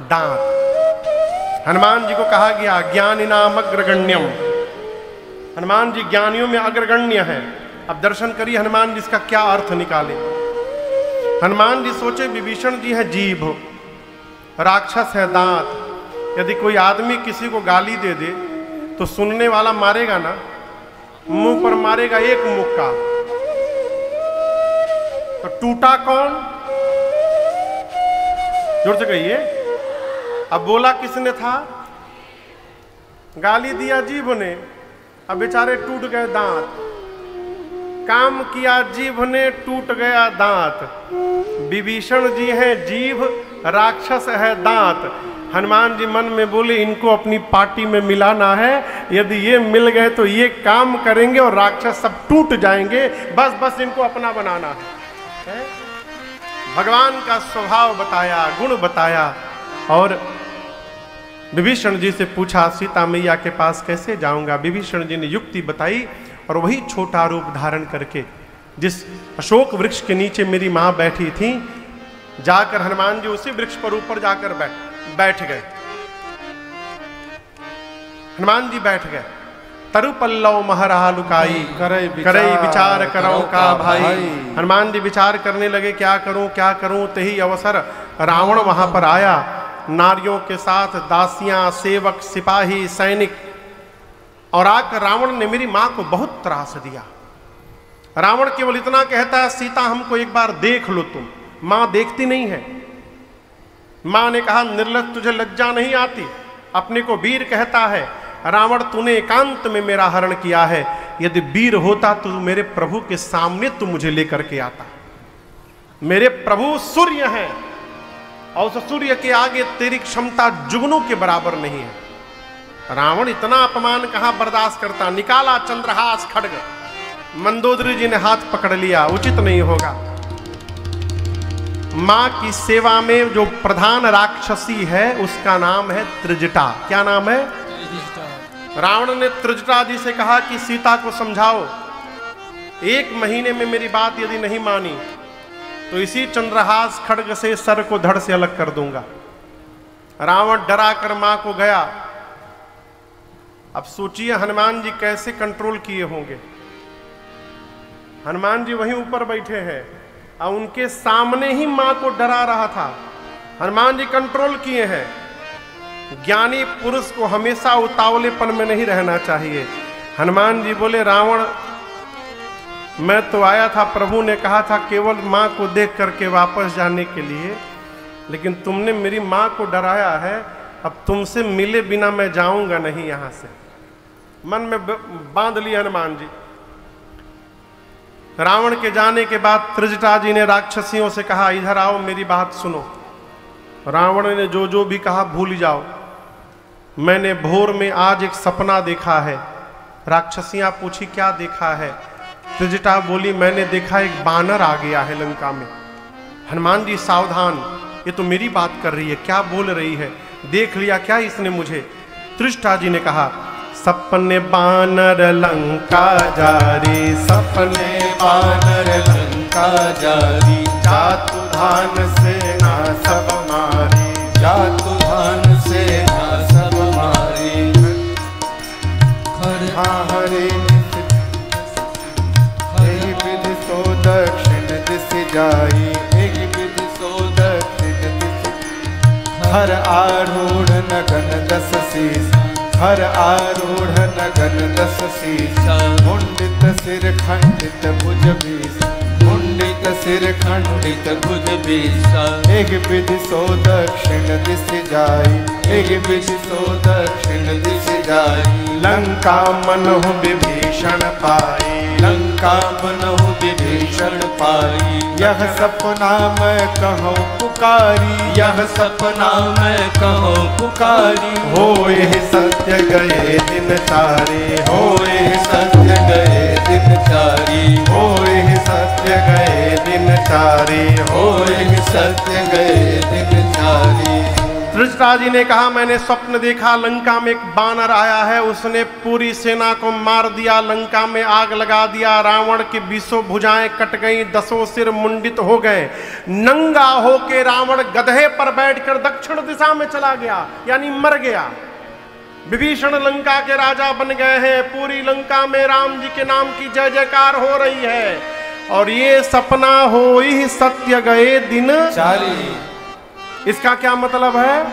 दांत। हनुमान जी को कहा गया ज्ञानी नाम अग्रगण्यम, हनुमान जी ज्ञानियों में अग्रगण्य है। अब दर्शन करिए हनुमान जी इसका क्या अर्थ निकाले। हनुमान जी सोचे विभीषण जी है जीभ, राक्षस है दांत। यदि कोई आदमी किसी को गाली दे दे तो सुनने वाला मारेगा ना, मुंह पर मारेगा एक मुक्का, तो टूटा कौन? जोर से कहिए। अब बोला किसने था? गाली दिया जीभ ने, अब बेचारे टूट गए दांत। काम किया जीभ ने, टूट गया दांत। विभीषण जी हैं जीभ, राक्षस है दांत। हनुमान जी मन में बोले इनको अपनी पार्टी में मिलाना है, यदि ये मिल गए तो ये काम करेंगे और राक्षस सब टूट जाएंगे, बस बस इनको अपना बनाना है। भगवान का स्वभाव बताया, गुण बताया और विभीषण जी से पूछा सीता मैया के पास कैसे जाऊंगा। विभीषण जी ने युक्ति बताई और वही छोटा रूप धारण करके जिस अशोक वृक्ष के नीचे मेरी मां बैठी थी, जाकर हनुमान जी उसी वृक्ष पर ऊपर जाकर बैठ गए। हनुमान जी बैठ गए। तरु पल्लव महरहा लुकाई करई विचार करौ का भाई। हनुमान जी विचार करने लगे क्या करूं। तही अवसर रावण वहां पर आया, नारियों के साथ दासियां, सेवक, सिपाही, सैनिक, और आकर रावण ने मेरी मां को बहुत त्रास दिया। रावण केवल इतना कहता है सीता हमको एक बार देख लो तुम, मां देखती नहीं है। मां ने कहा निर्लज्ज तुझे लज्जा नहीं आती, अपने को वीर कहता है। रावण तूने एकांत में मेरा हरण किया है, यदि वीर होता तो मेरे प्रभु के सामने तू मुझे लेकर के आता। मेरे प्रभु सूर्य हैं और उस सूर्य के आगे तेरी क्षमता जुगनों के बराबर नहीं है। रावण इतना अपमान कहां बर्दाश्त करता, निकाला चंद्रहास खड्ग। मंदोदरी जी ने हाथ पकड़ लिया, उचित नहीं होगा। मां की सेवा में जो प्रधान राक्षसी है उसका नाम है त्रिजटा। क्या नाम है? रावण ने त्रिजटा जी से कहा कि सीता को समझाओ, 1 महीने में मेरी बात यदि नहीं मानी तो इसी चंद्रहास खड्ग से सर को धड़ से अलग कर दूंगा। रावण डरा कर मां को गया। अब सोचिए हनुमान जी कैसे कंट्रोल किए होंगे। हनुमान जी वहीं ऊपर बैठे हैं और उनके सामने ही मां को डरा रहा था। हनुमान जी कंट्रोल किए हैं। ज्ञानी पुरुष को हमेशा उतावलेपन में नहीं रहना चाहिए। हनुमान जी बोले रावण मैं तो आया था, प्रभु ने कहा था केवल मां को देख करके वापस जाने के लिए, लेकिन तुमने मेरी मां को डराया है, अब तुमसे मिले बिना मैं जाऊंगा नहीं यहां से। मन में बांध लिया हनुमान जी। रावण के जाने के बाद त्रिजटा जी ने राक्षसियों से कहा इधर आओ मेरी बात सुनो। रावण ने जो भी कहा भूल जाओ, मैंने भोर में आज एक सपना देखा है। राक्षसियां पूछी क्या देखा है? त्रिजटा बोली मैंने देखा एक बानर आ गया है लंका में। हनुमान जी सावधान, ये तो मेरी बात कर रही है, क्या बोल रही है, देख लिया क्या इसने मुझे? त्रिजटा जी ने कहा सपने बानर लंका जारी, सपने बानर लंका जारी, जातु धान सेना सब मारी, जातु धान सेना सब मारी। हरे एक विधि सो दक्षिण दिश जाई, एक विधि सो दक्षिण दिश। हर आरूढ़ नगन 10 शीश, हर आरूढ़ नगन 10 शीश। मुंडित सिर खंडित भुज बीस, मुंडित सिर खंडित भुज बीस। एक विधि सो दक्षिण दिश जाई, एक विधि सो दक्षिण दिश जाई। लंका मनहु विभीषण पाई, लंका मनहु विभीषण पाई। यह सपना मैं कहूँ पुकारी, यह सपना मैं कहूँ पुकारी। होए सत्य गए दिन चारे, होए सत्य गए दिन चारी, होए सत्य गए दिन चारी, होए सत्य गए दिन चारी। त्रिजटा जी ने कहा मैंने स्वप्न देखा, लंका में एक बानर आया है, उसने पूरी सेना को मार दिया, लंका में आग लगा दिया। रावण की 20 भुजाएं कट गई, 10 सिर मुंडित हो गए। नंगा होके रावण गधे पर बैठकर दक्षिण दिशा में चला गया, यानी मर गया। विभीषण लंका के राजा बन गए हैं, पूरी लंका में राम जी के नाम की जय जयकार हो रही है। और ये सपना हो ही सत्य गए दिन चारी। इसका क्या मतलब है?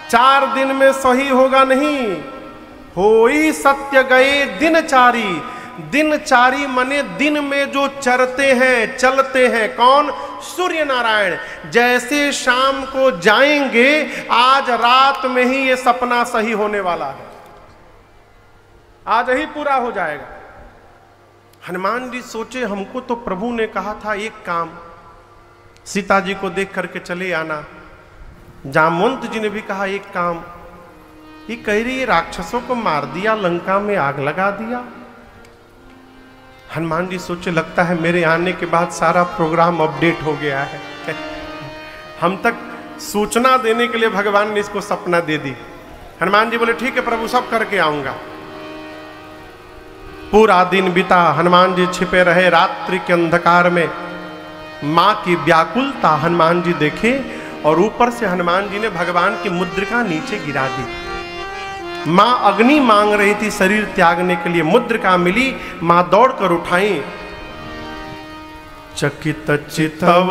4 दिन में सही होगा नहीं, होई सत्य गए दिन चारी। दिन चारी मने दिन में जो चरते हैं चलते हैं, कौन? सूर्य नारायण। जैसे शाम को जाएंगे, आज रात में ही ये सपना सही होने वाला है, आज ही पूरा हो जाएगा। हनुमान जी सोचे हमको तो प्रभु ने कहा था एक काम, सीता जी को देख करके चले आना, जामवंत जी ने भी कहा एक काम, ये कह रही है राक्षसों को मार दिया, लंका में आग लगा दिया। हनुमान जी सोचे लगता है मेरे आने के बाद सारा प्रोग्राम अपडेट हो गया है। हम तक सूचना देने के लिए भगवान ने इसको सपना दे दी। हनुमान जी बोले ठीक है प्रभु, सब करके आऊंगा। पूरा दिन बीता, हनुमान जी छिपे रहे रात्रि के अंधकार में। मां की व्याकुलता हनुमान जी देखे और ऊपर से हनुमान जी ने भगवान की मुद्रिका नीचे गिरा दी। मां अग्नि मांग रही थी शरीर त्यागने के लिए, मुद्रिका मिली, मां दौड़कर उठाई। चकित चितव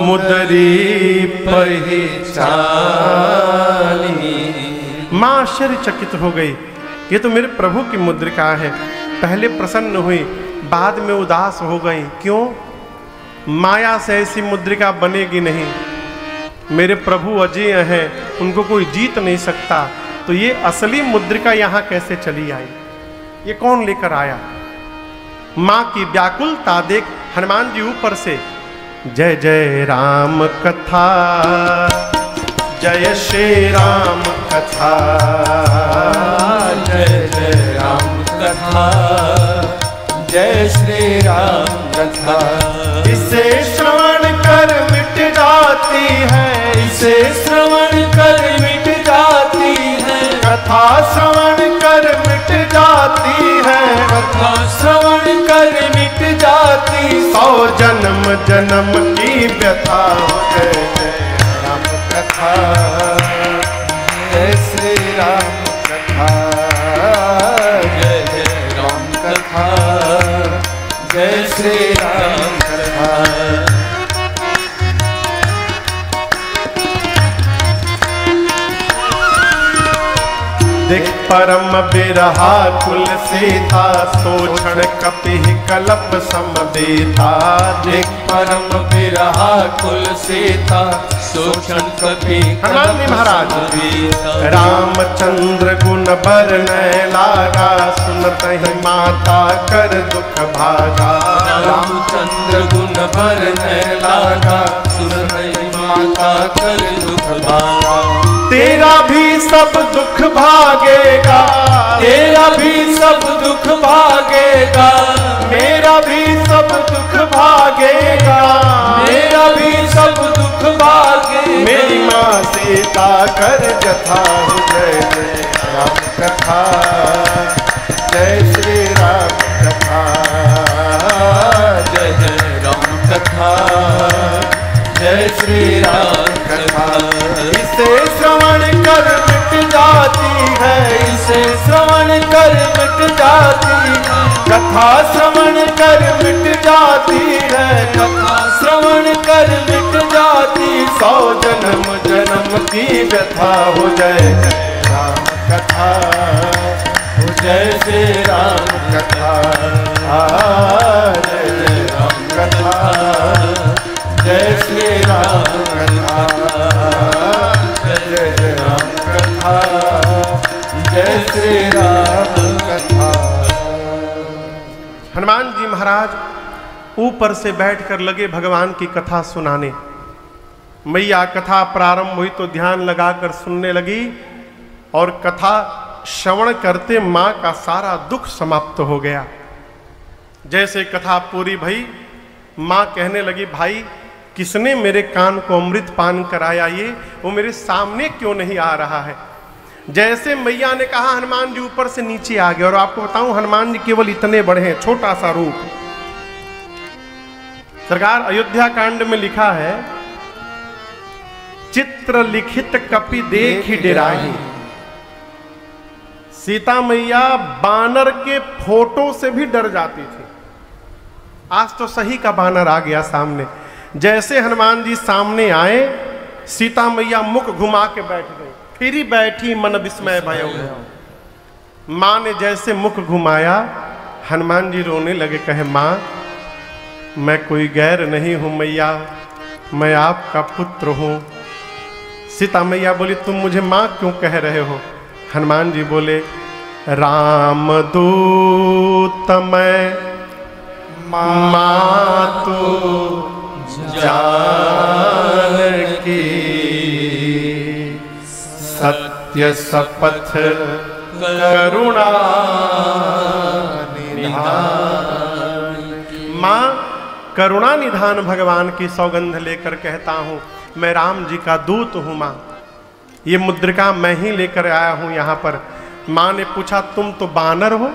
मुदरी पहचानी, मां आश्चर्यचकित हो गई, ये तो मेरे प्रभु की मुद्रिका है। पहले प्रसन्न हुई, बाद में उदास हो गई। क्यों? माया से ऐसी मुद्रिका बनेगी नहीं। मेरे प्रभु अजय हैं, उनको कोई जीत नहीं सकता। तो ये असली मुद्रिका यहां कैसे चली आई? ये कौन लेकर आया? मां की व्याकुलता देख हनुमान जी ऊपर से जय जय राम कथा, जय श्री राम कथा, जय जय राम कथा, जय श्री राम कथा। इसे श्रवण कर मिट जाती है, इसे श्रवण कर मिट जाती है, कथा श्रवण कर मिट जाती है, कथा श्रवण कर मिट जाती। 100 जन्म जन्म की व्यथा हो। जय जय राम कथा, जय श्री राम कथा, जय जय राम कथा, जय श्री राम कथा। देख परम बिरहा कुल सीता, सोक्षण कपि कलप समवेता। देख परम बिरहा कुल सीता, सोक्षण कपि हनुमान जी महाराज रामचंद्र गुण बरनय लागा, सुनत ही माता कर दुख भागा। रामचंद्र गुण बरनय लागा, सुनत ही माता कर दुख भागा। तेरा भी सब दुख भागेगा, तेरा भी सब दुख भागेगा, मेरा भी सब दुख भागेगा, मेरा भी सब दुख भागेगा। मेरी माँ सीता कर जथा। जय जय राम कथा, जय श्री राम कथा, जय जय राम कथा, जय श्री राम कथा। इसे श्रवण कर मिट जाती है, इसे श्रवण कर मिट जाती है, कथा श्रवण कर मिट जाती है, कथा श्रवण कर मिट जाती। 100 जन्म जन्म की व्यथा हो। जय जय राम कथा, हो जय श्री राम कथा, जय जय राम कथा, जय श्री राम कथा, जय जय राम कथा, जय श्री राम कथा। हनुमान जी महाराज ऊपर से बैठकर लगे भगवान की कथा सुनाने। मैया कथा प्रारंभ हुई तो ध्यान लगाकर सुनने लगी और कथा श्रवण करते मां का सारा दुख समाप्त हो गया। जैसे कथा पूरी भई, मां कहने लगी भाई किसने मेरे कान को अमृत पान कराया, ये वो मेरे सामने क्यों नहीं आ रहा है। जैसे मैया ने कहा हनुमान जी ऊपर से नीचे आ गए। और आपको बताऊं हनुमान जी केवल इतने बड़े हैं, छोटा सा रूप। सरकार अयोध्या कांड में लिखा है चित्र लिखित कपि देखि डेराहि। सीता मैया बानर के फोटो से भी डर जाती थी। आज तो सही का बानर आ गया सामने। जैसे हनुमान जी सामने आए, सीता मैया मुख घुमा के बैठ गई। फिर ही बैठी मन विस्मय भयो। मां ने जैसे मुख घुमाया, हनुमान जी रोने लगे, कहे मां मैं कोई गैर नहीं हूं मैया, मैं आपका पुत्र हूं। सीता मैया बोली तुम मुझे मां क्यों कह रहे हो? हनुमान जी बोले राम दूत मैं मां तू जान की सत्य शपथ करुणा माँ करुणा निधान भगवान की सौगंध लेकर कहता हूँ मैं राम जी का दूत हूँ माँ। ये मुद्रिका मैं ही लेकर आया हूँ यहाँ पर। माँ ने पूछा तुम तो बानर हो,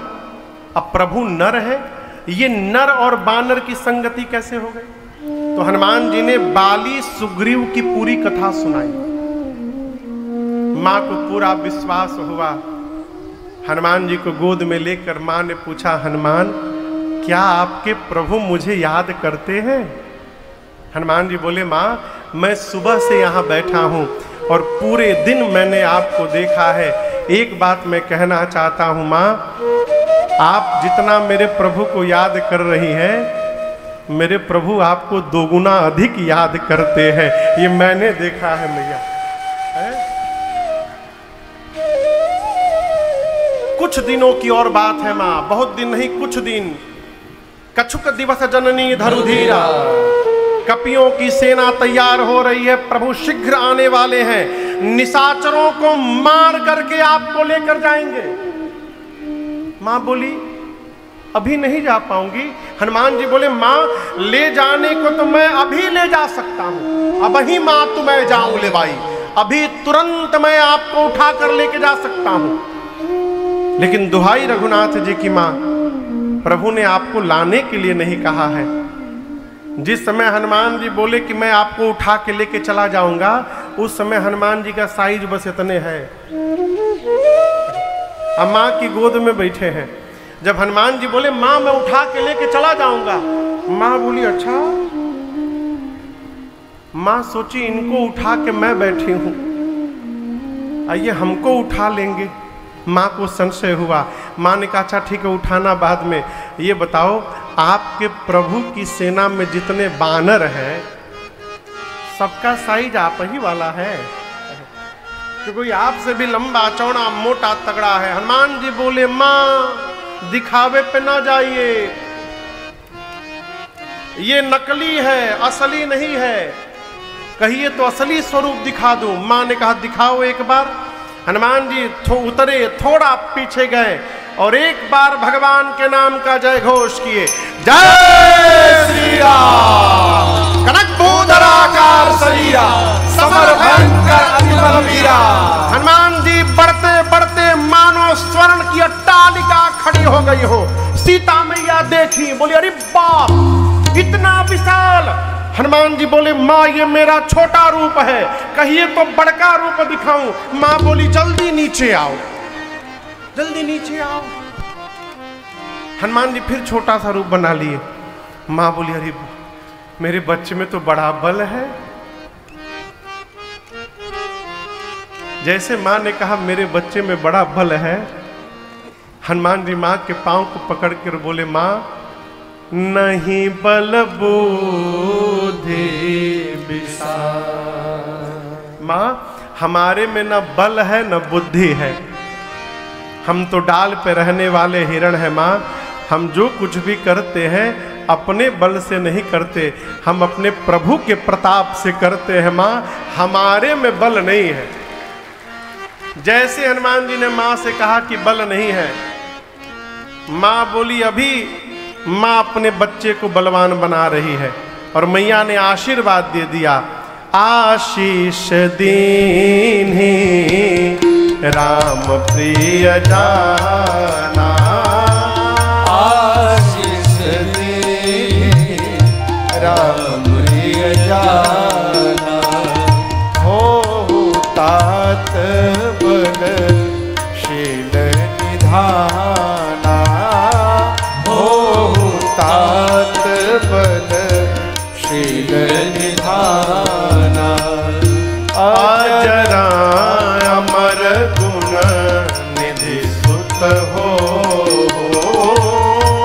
अब प्रभु नर है, ये नर और बानर की संगति कैसे हो गई? तो हनुमान जी ने बाली सुग्रीव की पूरी कथा सुनाई। माँ को पूरा विश्वास हुआ। हनुमान जी को गोद में लेकर माँ ने पूछा हनुमान क्या आपके प्रभु मुझे याद करते हैं? हनुमान जी बोले माँ मैं सुबह से यहाँ बैठा हूँ और पूरे दिन मैंने आपको देखा है। एक बात मैं कहना चाहता हूँ माँ, आप जितना मेरे प्रभु को याद कर रही हैं, मेरे प्रभु आपको दोगुना अधिक याद करते हैं। ये मैंने देखा है मैया। कुछ दिनों की और बात है माँ, बहुत दिन नहीं कुछ दिन। कछुक दिवस जननी धरुधीरा, कपियों की सेना तैयार हो रही है, प्रभु शीघ्र आने वाले हैं, निशाचरों को मार करके आपको लेकर जाएंगे। माँ बोली अभी नहीं जा पाऊंगी। हनुमान जी बोले माँ ले जाने को तो मैं अभी ले जा सकता हूँ, अब ही माँ तुम्हें जाऊं ले भाई, अभी तुरंत मैं आपको उठा कर लेके जा सकता हूँ। लेकिन दुहाई रघुनाथ जी की माँ, प्रभु ने आपको लाने के लिए नहीं कहा है। जिस समय हनुमान जी बोले कि मैं आपको उठा के लेके चला जाऊंगा, उस समय हनुमान जी का साइज बस इतने है। अब माँ की गोद में बैठे हैं। जब हनुमान जी बोले माँ मैं उठा के लेके चला जाऊंगा, माँ बोली अच्छा। माँ सोची इनको उठा के मैं बैठी हूं, आइए हमको उठा लेंगे। माँ को संशय हुआ। माँ ने कहा अच्छा ठीक है उठाना बाद में। ये बताओ आपके प्रभु की सेना में जितने बानर हैं सबका साइज आप ही वाला है कि कोई आपसे भी लंबा चौड़ा मोटा तगड़ा है? हनुमान जी बोले माँ दिखावे पे ना जाइए, ये नकली है असली नहीं है, कहिए तो असली स्वरूप दिखा दूं। माँ ने कहा दिखाओ एक बार। हनुमान जी उतरे, थोड़ा पीछे गए और एक बार भगवान के नाम का जय घोष किए, जय श्री राम। कनक भूधराकार शरीरा, समर भयंकर अतिबल वीरा। हनुमान जी बढ़ते बढ़ते मानो स्वर्ण की अट्टालिका खड़ी हो गई हो। सीता मैया देखी, बोली अरे बाप इतना विशाल। हनुमान जी बोले माँ ये मेरा छोटा रूप है, कहिए तो बड़का रूप दिखाऊं। माँ बोली जल्दी नीचे आओ, जल्दी नीचे आओ। हनुमान जी फिर छोटा सा रूप बना लिए। माँ बोली अरे मेरे बच्चे में तो बड़ा बल है। जैसे माँ ने कहा मेरे बच्चे में बड़ा बल है, हनुमान जी माँ के पांव को पकड़ कर बोले माँ नहीं बल बुद्धि विशाल। माँ हमारे में न बल है न बुद्धि है, हम तो डाल पे रहने वाले हिरण हैं। माँ हम जो कुछ भी करते हैं अपने बल से नहीं करते, हम अपने प्रभु के प्रताप से करते हैं। माँ हमारे में बल नहीं है। जैसे हनुमान जी ने माँ से कहा कि बल नहीं है, माँ बोली अभी माँ अपने बच्चे को बलवान बना रही है। और मैया ने आशीर्वाद दे दिया, आशीष दीन्ही राम प्रिय जाना, आशीष दीन्ही राम प्रिय जाना। हो तात बल शील निधाना, तात बल शील निधाना। अजरा अमर गुण निधि सुत हो,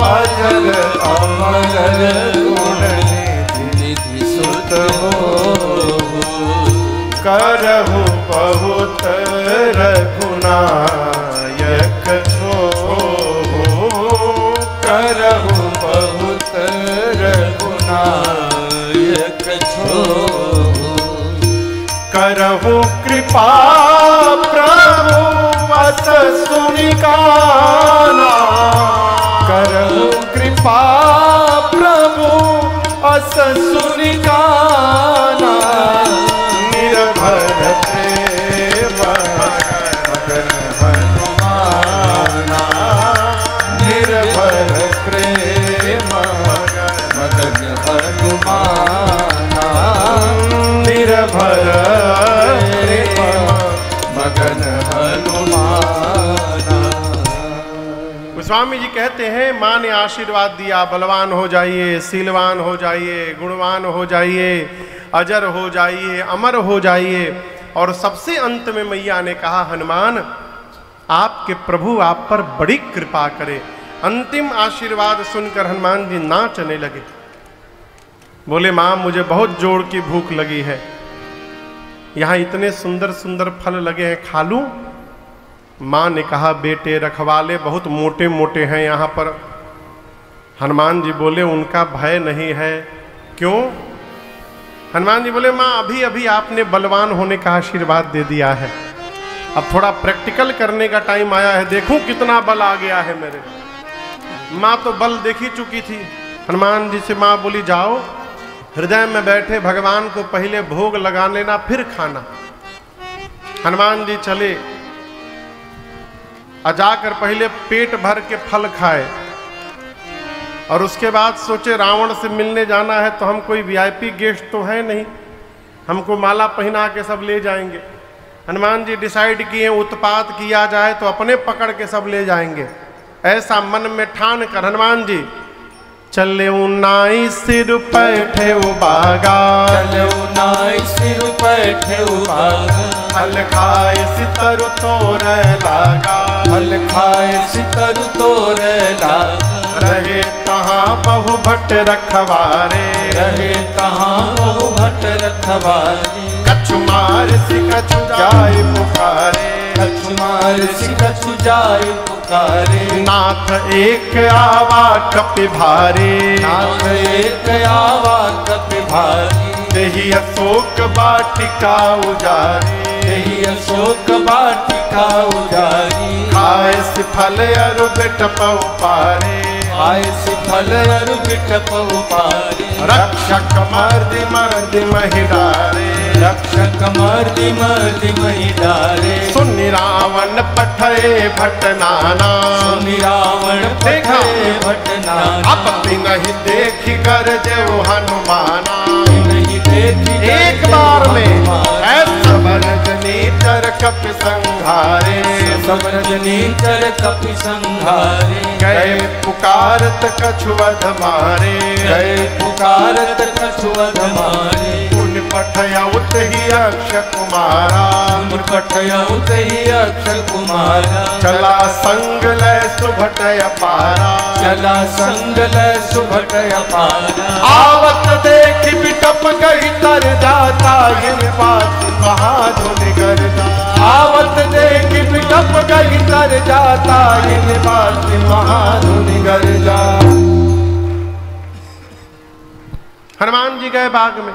अजर अमर गुण निधि सुत हो। करहु बहुत रघुनायक छो, करहु बहुत रघुनायक छो। करहु कृपा प्रभु बस सुन काना, निर्भर प्रेम मगन हनुमाना, निर्भर प्रेम मगन हनुमाना, निर्भर प्रेम मगन हनुमाना। गोस्वामी जी कहते हैं माँ ने आशीर्वाद दिया, बलवान हो जाइए, शीलवान हो जाइए, गुणवान हो जाइए, अजर हो जाइए, अमर हो जाइए। और सबसे अंत में मैया ने कहा हनुमान आपके प्रभु आप पर बड़ी कृपा करे। अंतिम आशीर्वाद सुनकर हनुमान जी नाचने लगे, बोले माँ मुझे बहुत जोर की भूख लगी है, यहाँ इतने सुंदर सुंदर फल लगे हैं, खा लूं? माँ ने कहा बेटे रखवाले बहुत मोटे मोटे हैं यहाँ पर। हनुमान जी बोले उनका भय नहीं है। क्यों? हनुमान जी बोले माँ अभी अभी आपने बलवान होने का आशीर्वाद दे दिया है, अब थोड़ा प्रैक्टिकल करने का टाइम आया है, देखूं कितना बल आ गया है मेरे। माँ तो बल देखी चुकी थी। हनुमान जी से माँ बोली जाओ हृदय में बैठे भगवान को पहले भोग लगा लेना फिर खाना। हनुमान जी चले, जाकर पहले पेट भर के फल खाए और उसके बाद सोचे रावण से मिलने जाना है तो हम कोई वीआईपी गेस्ट तो है नहीं, हमको माला पहना के सब ले जाएंगे। हनुमान जी डिसाइड किए उत्पात किया जाए तो अपने पकड़ के सब ले जाएंगे। ऐसा मन में ठान कर हनुमान जी चले नाई सिर पैठे बागा, चले नाई सिर पैठे बागा, फल खाए सितर तोर लागा, फल खाए सितर तोर लागा। रहे कहाँ बहु भट्ट रखवारे, रहे कहाँ बहु भट्ट रखवारे। कछु मार सि कछु जाय पुकारे, कछु मार सि कछु जाय पुकारे। नाथ एक आवा कपि भारी, नाथ एक आवा कपि भारी। तेहि अशोक वाटिका उजारी, तेहि अशोक वाटिका उजारी। खाए सि फल अरु बिटपउ पारे, खाए सि फल अरु बिटपउ पारे। रक्षक मर्दि मर्दि महिलारे, रक्षक मर्दि मर्दि महिलारे। सुनि रावण पठये भट नाना, सुनि रावण पठये भट नाना। अपि नहीं देखि गरजेउ हनुमाना, नहीं देखि एक बार में ऐसा रजनीचर कपि संघारे, सब रजनीचर कपि संघारे। गए पुकारत कछु वध मारे, गए पुकारत कछु वध मारे। पुन पठयउत ही अक्ष कुमारा, पुन पठयउत ही अक्ष कुमारा। चला संग लय सुभटय पारा, चला संग लय सुभटय पारा। आवत देखि बिटप गई तर जाता, गिर बात महाधुनि गर्जा। आवत देखि बिटप गई तर जाता, गिर बात महाधुनि गर्जा। हनुमान जी गए बाग में,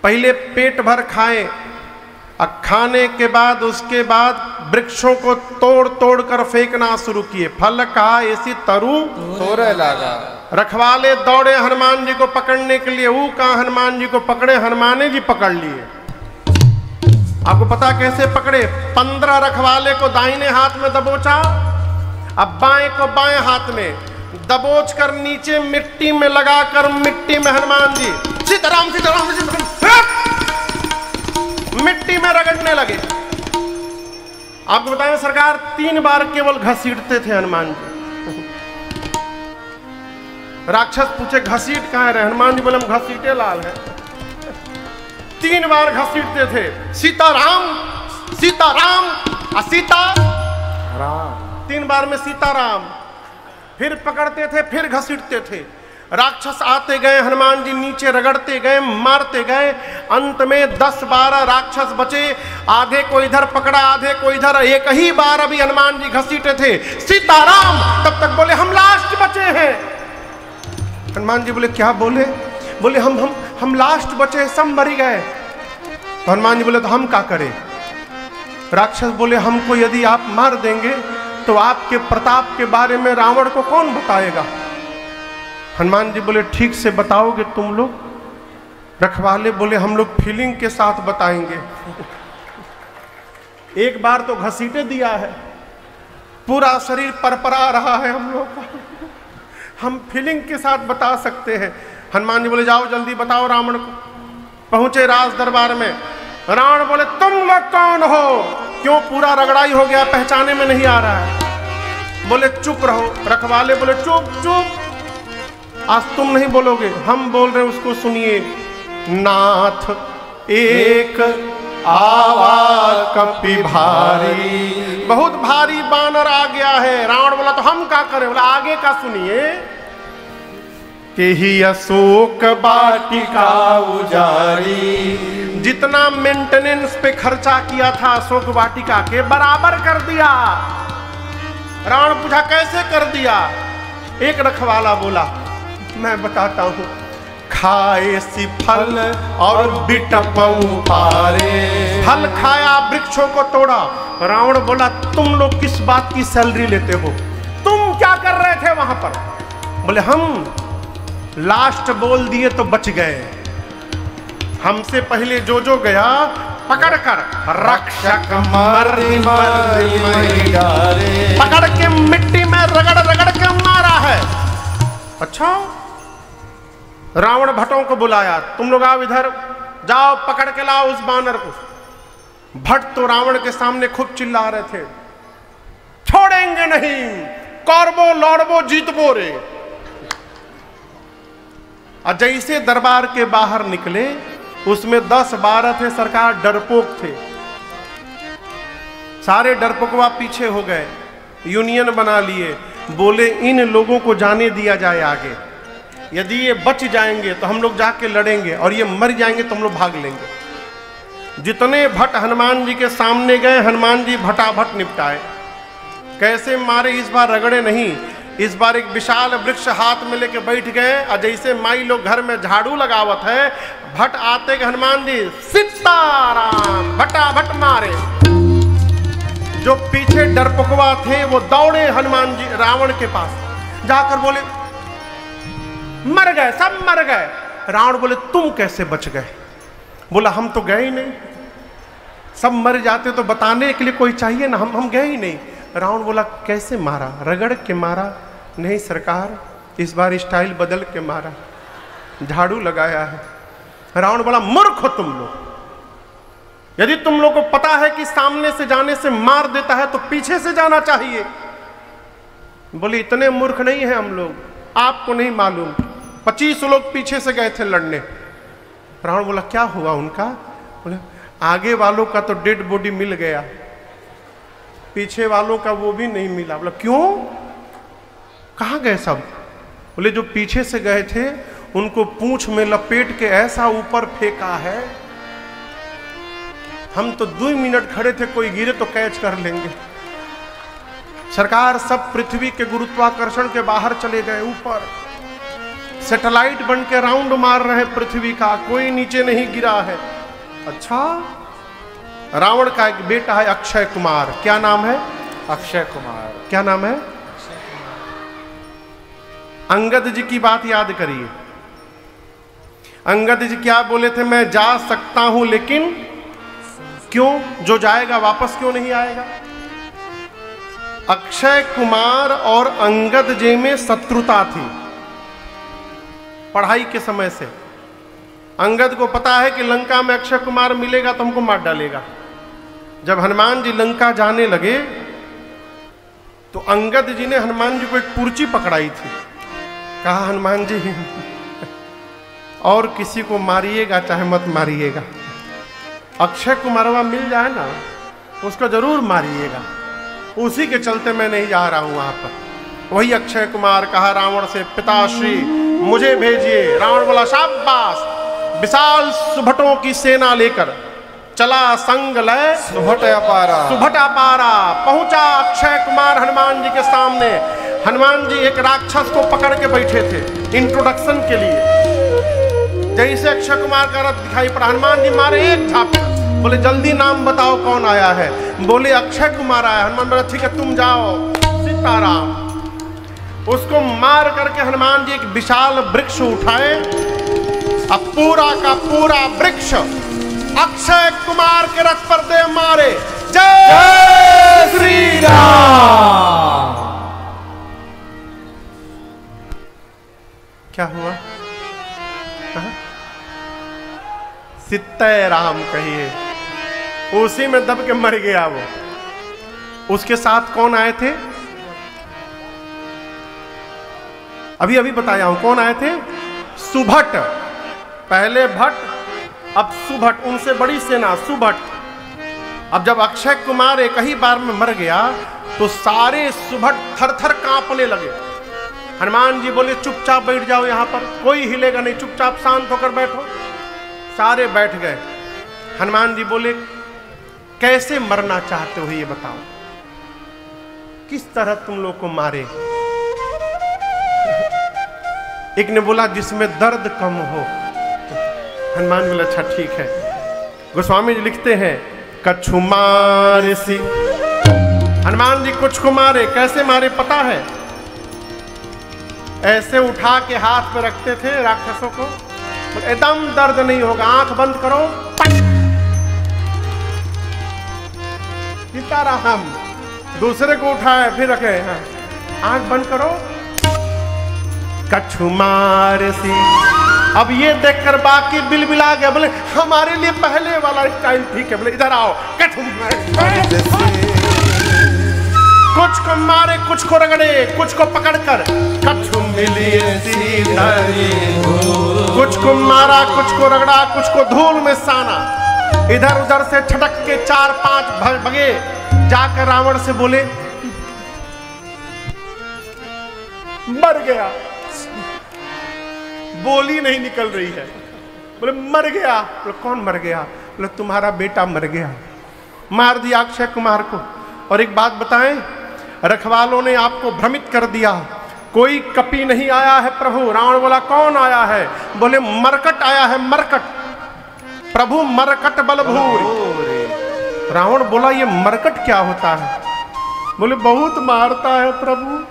पहले पेट भर खाए, और खाने के बाद उसके बाद वृक्षों को तोड़ तोड़ कर फेंकना शुरू किए। फल का ऐसी तरु तोरे लागा। रखवाले दौड़े हनुमान जी को पकड़ने के लिए, वो कहा हनुमान जी को पकड़े, हनुमान जी पकड़ लिए। आपको पता कैसे पकड़े? 15 रखवाले को दाहिने हाथ में दबोचा, अब बाएं को बाएं हाथ में दबोच कर नीचे मिट्टी में लगाकर मिट्टी में हनुमान जी सीताराम सीताराम सीताराम मिट्टी में रगड़ने लगे। आपको बताएं सरकार 3 बार केवल घसीटते थे हनुमान जी। राक्षस पूछे घसीट कहाँ रहे? हनुमान जी बोले हम घसीटे लाल है। 3 बार घसीटते थे, सीताराम सीताराम सीता राम, 3 बार में सीताराम, फिर पकड़ते थे फिर घसीटते थे। राक्षस आते गए, हनुमान जी नीचे रगड़ते गए, मारते गए। अंत में 10-12 राक्षस बचे, आधे को इधर पकड़ा आधे को इधर। एक ही बार अभी हनुमान जी घसीटे थे सीताराम, तब तक बोले हम लास्ट बचे हैं। हनुमान जी बोले क्या बोले? बोले हम लास्ट बचे, सब मर गए। तो हनुमान जी बोले तो हम क्या करें? राक्षस बोले हमको यदि आप मार देंगे तो आपके प्रताप के बारे में रावण को कौन बताएगा? हनुमान जी बोले ठीक से बताओगे तुम लोग? रखवाले बोले हम लोग फीलिंग के साथ बताएंगे। एक बार तो घसीटे दिया है, पूरा शरीर परपरा रहा है हम लोग का, हम फीलिंग के साथ बता सकते हैं। हनुमान जी बोले जाओ जल्दी बताओ रावण को। पहुंचे राज दरबार में, रावण बोले तुम लोग कौन हो? क्यों पूरा रगड़ाई हो गया, पहचाने में नहीं आ रहा है। बोले चुप रहो। रखवाले बोले चुप चुप, आज तुम नहीं बोलोगे, हम बोल रहे उसको सुनिए। नाथ एक आवा कपि भारी, बहुत भारी बानर आ गया है। रावण बोला तो हम क्या करें? बोला आगे का सुनिए। तेहि अशोक वाटिका उजारी, जितना मेंटेनेंस पे खर्चा किया था अशोक वाटिका के बराबर कर दिया। रावण पूछा कैसे कर दिया? एक रखवाला बोला मैं बताता हूं। खाए सी फल और बिटपऊ पारे, फल खाया वृक्षों को तोड़ा। रावण बोला तुम लोग किस बात की सैलरी लेते हो? तुम क्या कर रहे थे वहां पर? बोले हम लास्ट बोल दिए तो बच गए, हमसे पहले जो जो गया पकड़कर रक्षक मर्री मर्री डारे, पकड़ के मिट्टी में रगड़ रगड़ के मारा है। अच्छा, रावण भट्टों को बुलाया, तुम लोग आओ इधर, जाओ पकड़ के लाओ उस बानर को। भट्ट तो रावण के सामने खूब चिल्ला रहे थे, छोड़ेंगे नहीं, कौरवो लौड़बो जीतबो रे। और जैसे दरबार के बाहर निकले, उसमें 10-12 थे सरकार, डरपोक थे। सारे डरपोकवा पीछे हो गए, यूनियन बना लिए। बोले इन लोगों को जाने दिया जाए आगे, यदि ये बच जाएंगे तो हम लोग जाके लड़ेंगे, और ये मर जाएंगे तो हम लोग भाग लेंगे। जितने भट्ट हनुमान जी के सामने गए, हनुमान जी भटाभट निपटाए। कैसे मारे? इस बार रगड़े नहीं, इस बार एक विशाल वृक्ष हाथ में लेके बैठ गए, और जैसे माई लोग घर में झाड़ू लगावत है, भट्ट आते के हनुमान जी सीताराम भटाभट मारे। जो पीछे डरपोकवा थे वो दौड़े हनुमान जी रावण के पास, जाकर बोले मर गए, सब मर गए। रावण बोले तुम कैसे बच गए? बोला हम तो गए ही नहीं, सब मर जाते तो बताने के लिए कोई चाहिए ना, हम गए ही नहीं। रावण बोला कैसे मारा? रगड़ के मारा? नहीं सरकार, इस बार स्टाइल बदल के मारा, झाड़ू लगाया है। रावण बोला मूर्ख हो तुम लोग, यदि तुम लोग को पता है कि सामने से जाने से मार देता है तो पीछे से जाना चाहिए। बोले इतने मूर्ख नहीं है हम लोग, आपको नहीं मालूम, 25 लोग पीछे से गए थे लड़ने। रावण बोला क्या हुआ उनका? बोले आगे वालों का तो डेड बॉडी मिल गया, पीछे वालों का वो भी नहीं मिला। बोला क्यों, कहाँ गए सब? बोले जो पीछे से गए थे उनको पूंछ में लपेट के ऐसा ऊपर फेंका है, हम तो 2 मिनट खड़े थे, कोई गिरे तो कैच कर लेंगे। सरकार सब पृथ्वी के गुरुत्वाकर्षण के बाहर चले गए, ऊपर सैटेलाइट बन के राउंड मार रहे पृथ्वी का, कोई नीचे नहीं गिरा है। अच्छा, रावण का एक बेटा है अक्षय कुमार, क्या नाम है? अक्षय कुमार। क्या नाम है? अंगद जी की बात याद करिए। अंगद जी क्या बोले थे? मैं जा सकता हूं लेकिन क्यों? जो जाएगा वापस क्यों नहीं आएगा? अक्षय कुमार और अंगद जी में शत्रुता थी पढ़ाई के समय से। अंगद को पता है कि लंका में अक्षय कुमार मिलेगा तो हमको मार डालेगा। जब हनुमान जी लंका जाने लगे तो अंगद जी ने हनुमान जी को एक पुर्ची पकड़ाई थी, कहा हनुमान जी और किसी को मारिएगा चाहे मत मारिएगा, अक्षय कुमारवा मिल जाए ना उसको जरूर मारिएगा। उसी के चलते मैं नहीं जा रहा हूं वहां पर। वही अक्षय कुमार कहा रावण से पिताश्री मुझे भेजिए। रावण बोला शाबाश। विशाल सुभटों की सेना लेकर चला संग लय सुभट अपारा। सुभट अपारा पहुंचा अक्षय कुमार हनुमान जी के सामने। हनुमान जी एक राक्षस को पकड़ के बैठे थे इंट्रोडक्शन के लिए। जैसे अक्षय कुमार का रथ दिखाई पड़ा, हनुमान जी मारे एक झापड़। बोले जल्दी नाम बताओ कौन आया है? बोले अक्षय कुमार आया। हनुमान बोला ठीक है तुम जाओ। सीताराम। उसको मार करके हनुमान जी एक विशाल वृक्ष उठाए। अब पूरा का पूरा वृक्ष अक्षय कुमार के रथ पर दे मारे। जय श्री राम। क्या हुआ? सित्तय राम कहिए, उसी में दब के मर गया वो। उसके साथ कौन आए थे? अभी अभी बताया हूं कौन आए थे। सुभट, पहले भट्ट, अब सुभट, उनसे बड़ी सेना सुभट। अब जब अक्षय कुमार एक ही बार में मर गया तो सारे सुभट थर थर कांपने लगे। हनुमान जी बोले चुपचाप बैठ जाओ, यहां पर कोई हिलेगा नहीं, चुपचाप शांत होकर बैठो। सारे बैठ गए। हनुमान जी बोले कैसे मरना चाहते हो ये बताओ, किस तरह तुम लोग को मारे? एक ने बोला जिसमें दर्द कम हो। हनुमान बोले अच्छा ठीक है। गोस्वामी जी लिखते हैं कछु मारे सी, हनुमान जी कुछ को मारे। कैसे मारे पता है? ऐसे उठा के हाथ पे रखते थे राक्षसों को, एकदम दर्द नहीं होगा, आंख बंद करो, सीताराम। दूसरे को उठाए फिर रखे, आंख बंद करो, कछु मार सी। अब ये देखकर बाकी बिलबिला गए, बोले हमारे लिए पहले वाला स्टाइल ठीक है। बोले इधर आओ, कछु कुछ को मारे, कुछ को रगड़े, कुछ को पकड़कर कछु मिली सीधरी, कुछ को मारा, कुछ को रगड़ा, कुछ को धूल में साना। इधर उधर से छटक के 4-5 भगे। जाकर रावण से बोले मर गया। बोली नहीं निकल रही है। बोले मर गया। बोले कौन मर गया? बोले तुम्हारा बेटा मर गया, मार दिया अक्षय कुमार को। और एक बात बताएं, रखवालों ने आपको भ्रमित कर दिया, कोई कपि नहीं आया है प्रभु। रावण बोला कौन आया है? बोले मरकट आया है, मरकट, प्रभु मरकट बलभूर। रावण बोला ये मरकट क्या होता है? बोले बहुत मारता है प्रभु।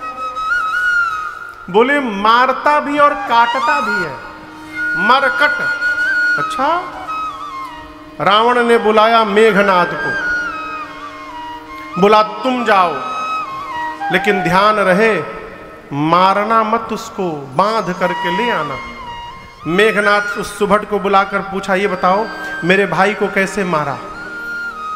बोले मारता भी और काटता भी है, मरकट। अच्छा। रावण ने बुलाया मेघनाद को, बोला तुम जाओ, लेकिन ध्यान रहे मारना मत, उसको बांध करके ले आना। मेघनाद उस सुभट को बुलाकर पूछा ये बताओ मेरे भाई को कैसे मारा?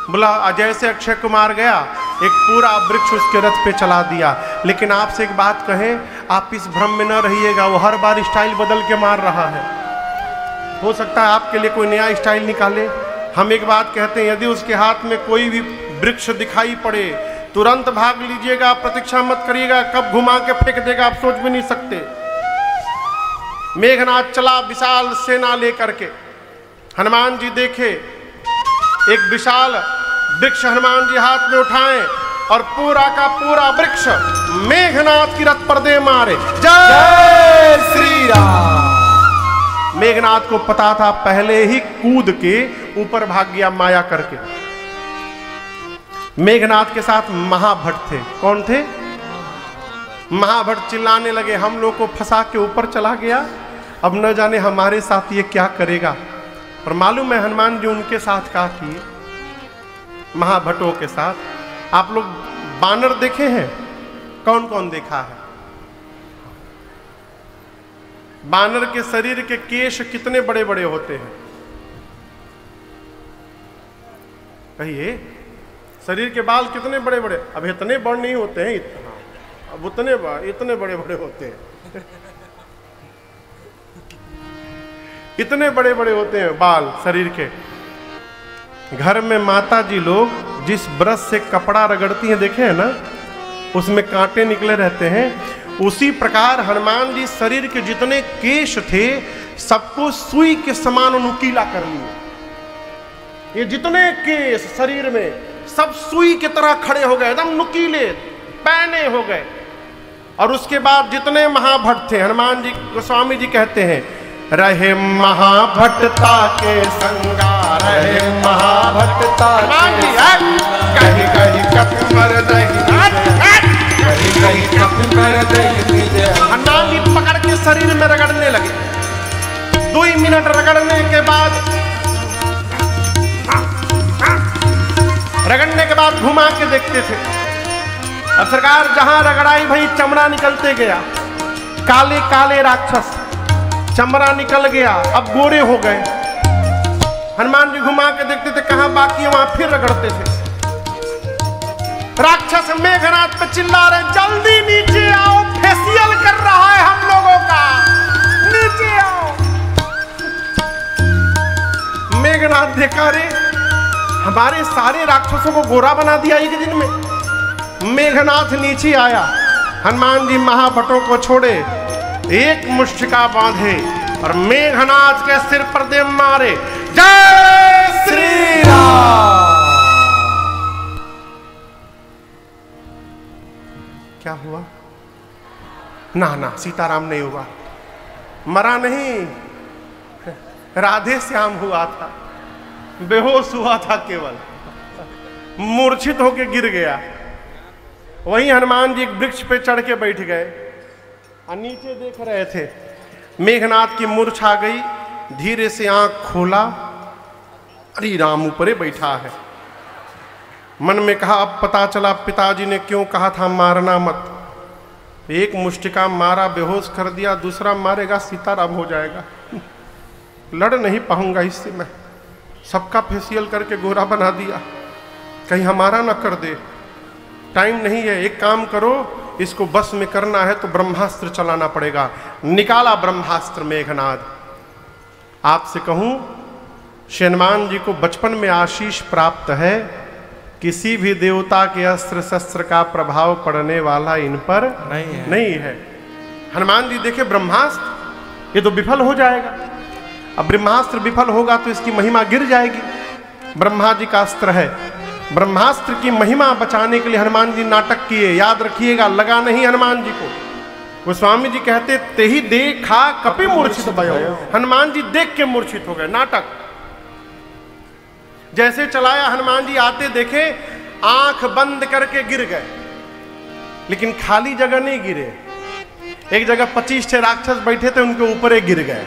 बोला जैसे अक्षय कुमार गया एक पूरा वृक्ष उसके रथ पे चला दिया। लेकिन आपसे एक बात कहें, आप इस भ्रम में न रहिएगा, वो हर बार स्टाइल बदल के मार रहा है। हो सकता है आपके लिए कोई नया स्टाइल निकाले। हम एक बात कहते हैं, यदि उसके हाथ में कोई भी वृक्ष दिखाई पड़े तुरंत भाग लीजिएगा, प्रतीक्षा मत करिएगा, कब घुमा के फेंक देगा आप सोच भी नहीं सकते। मेघनाद चला विशाल सेना लेकर के। हनुमान जी देखे एक विशाल वृक्ष हनुमान जी हाथ में उठाएं और पूरा का पूरा वृक्ष मेघनाद की रथ पर दे मारे। जय श्री राम। मेघनाद को पता था, पहले ही कूद के ऊपर भाग गया माया करके। मेघनाद के साथ महाभट्ट थे। कौन थे? महाभट्ट चिल्लाने लगे हम लोग को फंसा के ऊपर चला गया, अब न जाने हमारे साथ ये क्या करेगा। और मालूम है हनुमान जी उनके साथ क्या किए? महाभट्टों के साथ। आप लोग बानर देखे हैं? कौन कौन देखा है? बानर के शरीर के केश कितने बड़े बड़े होते हैं? कहिए। शरीर के बाल कितने बड़े बड़े? अब इतने बड़े नहीं होते हैं, इतना, अब इतने बड़े बड़े होते हैं। इतने बड़े बड़े होते हैं बाल शरीर के। घर में माता जी लोग जिस ब्रश से कपड़ा रगड़ती हैं, देखे हैं ना, उसमें कांटे निकले रहते हैं। उसी प्रकार हनुमान जी शरीर के जितने केश थे सबको सुई के समान नुकीला कर लिए। ये जितने केश शरीर में सब सुई की तरह खड़े हो गए, एकदम नुकीले पैने हो गए। और उसके बाद जितने महाभट्ट थे, हनुमान जी गोस्वामी जी कहते हैं रहे महाभट्टता के संगा, रहे महाभट्टता कहीं कहीं कप मर नहीं, कहीं कहीं कप मर नहीं, शरीर में रगड़ने लगे। 2 मिनट रगड़ने के बाद घुमा के देखते थे। अब सरकार जहां रगड़ाई भाई चमड़ा निकलते गया, काले काले राक्षस, चमड़ा निकल गया, अब गोरे हो गए। हनुमान जी घुमा के देखते थे कहां बाकी है, वहां फिर रगड़ते थे। राक्षस मेघनाथ पे चिल्ला रहे, जल्दी नीचे आओ, फेशियल कर रहा है हम लोगों का, नीचे आओ। मेघनाथ देखा रे हमारे सारे राक्षसों को गोरा बना दिया एक दिन में। मेघनाथ नीचे आया, हनुमान जी महाभटों को छोड़े, एक मुष्टिका बांधे और मेघनाथ के सिर पर दे मारे। जय श्री राम। क्या हुआ? ना ना, सीताराम नहीं हुआ, मरा नहीं, राधे श्याम हुआ था, बेहोश हुआ था, केवल मूर्छित होके गिर गया। वहीं हनुमान जी एक वृक्ष पे चढ़ के बैठ गए और नीचे देख रहे थे। मेघनाथ की मूर्छा आ गई, धीरे से आंख खोला, अरे राम ऊपरे बैठा है। मन में कहा अब पता चला पिताजी ने क्यों कहा था मारना मत। एक मुष्टिका मारा, बेहोश कर दिया, दूसरा मारेगा सीताराम हो जाएगा, लड़ नहीं पाऊंगा इससे मैं। सबका फेशियल करके गोरा बना दिया, कहीं हमारा ना कर दे। टाइम नहीं है, एक काम करो, इसको बस में करना है तो ब्रह्मास्त्र चलाना पड़ेगा। निकाला ब्रह्मास्त्र मेघनाद। आपसे कहूं, हनुमान जी को बचपन में आशीष प्राप्त है, किसी भी देवता के अस्त्र शस्त्र का प्रभाव पड़ने वाला इन पर नहीं है। हनुमान जी देखे ब्रह्मास्त्र, ये तो विफल हो जाएगा। अब ब्रह्मास्त्र विफल होगा तो इसकी महिमा गिर जाएगी। ब्रह्मा जी का अस्त्र है, ब्रह्मास्त्र की महिमा बचाने के लिए हनुमान जी नाटक किए। याद रखिएगा, लगा नहीं हनुमान जी को। गोस्वामी जी कहते ते ही देखा कपि मूर्छित भयो, हनुमान जी देख के मूर्छित हो गए। नाटक जैसे चलाया, हनुमान जी आते देखे, आंख बंद करके गिर गए, लेकिन खाली जगह नहीं गिरे। एक जगह 25 राक्षस बैठे थे, उनके ऊपर गिर गए।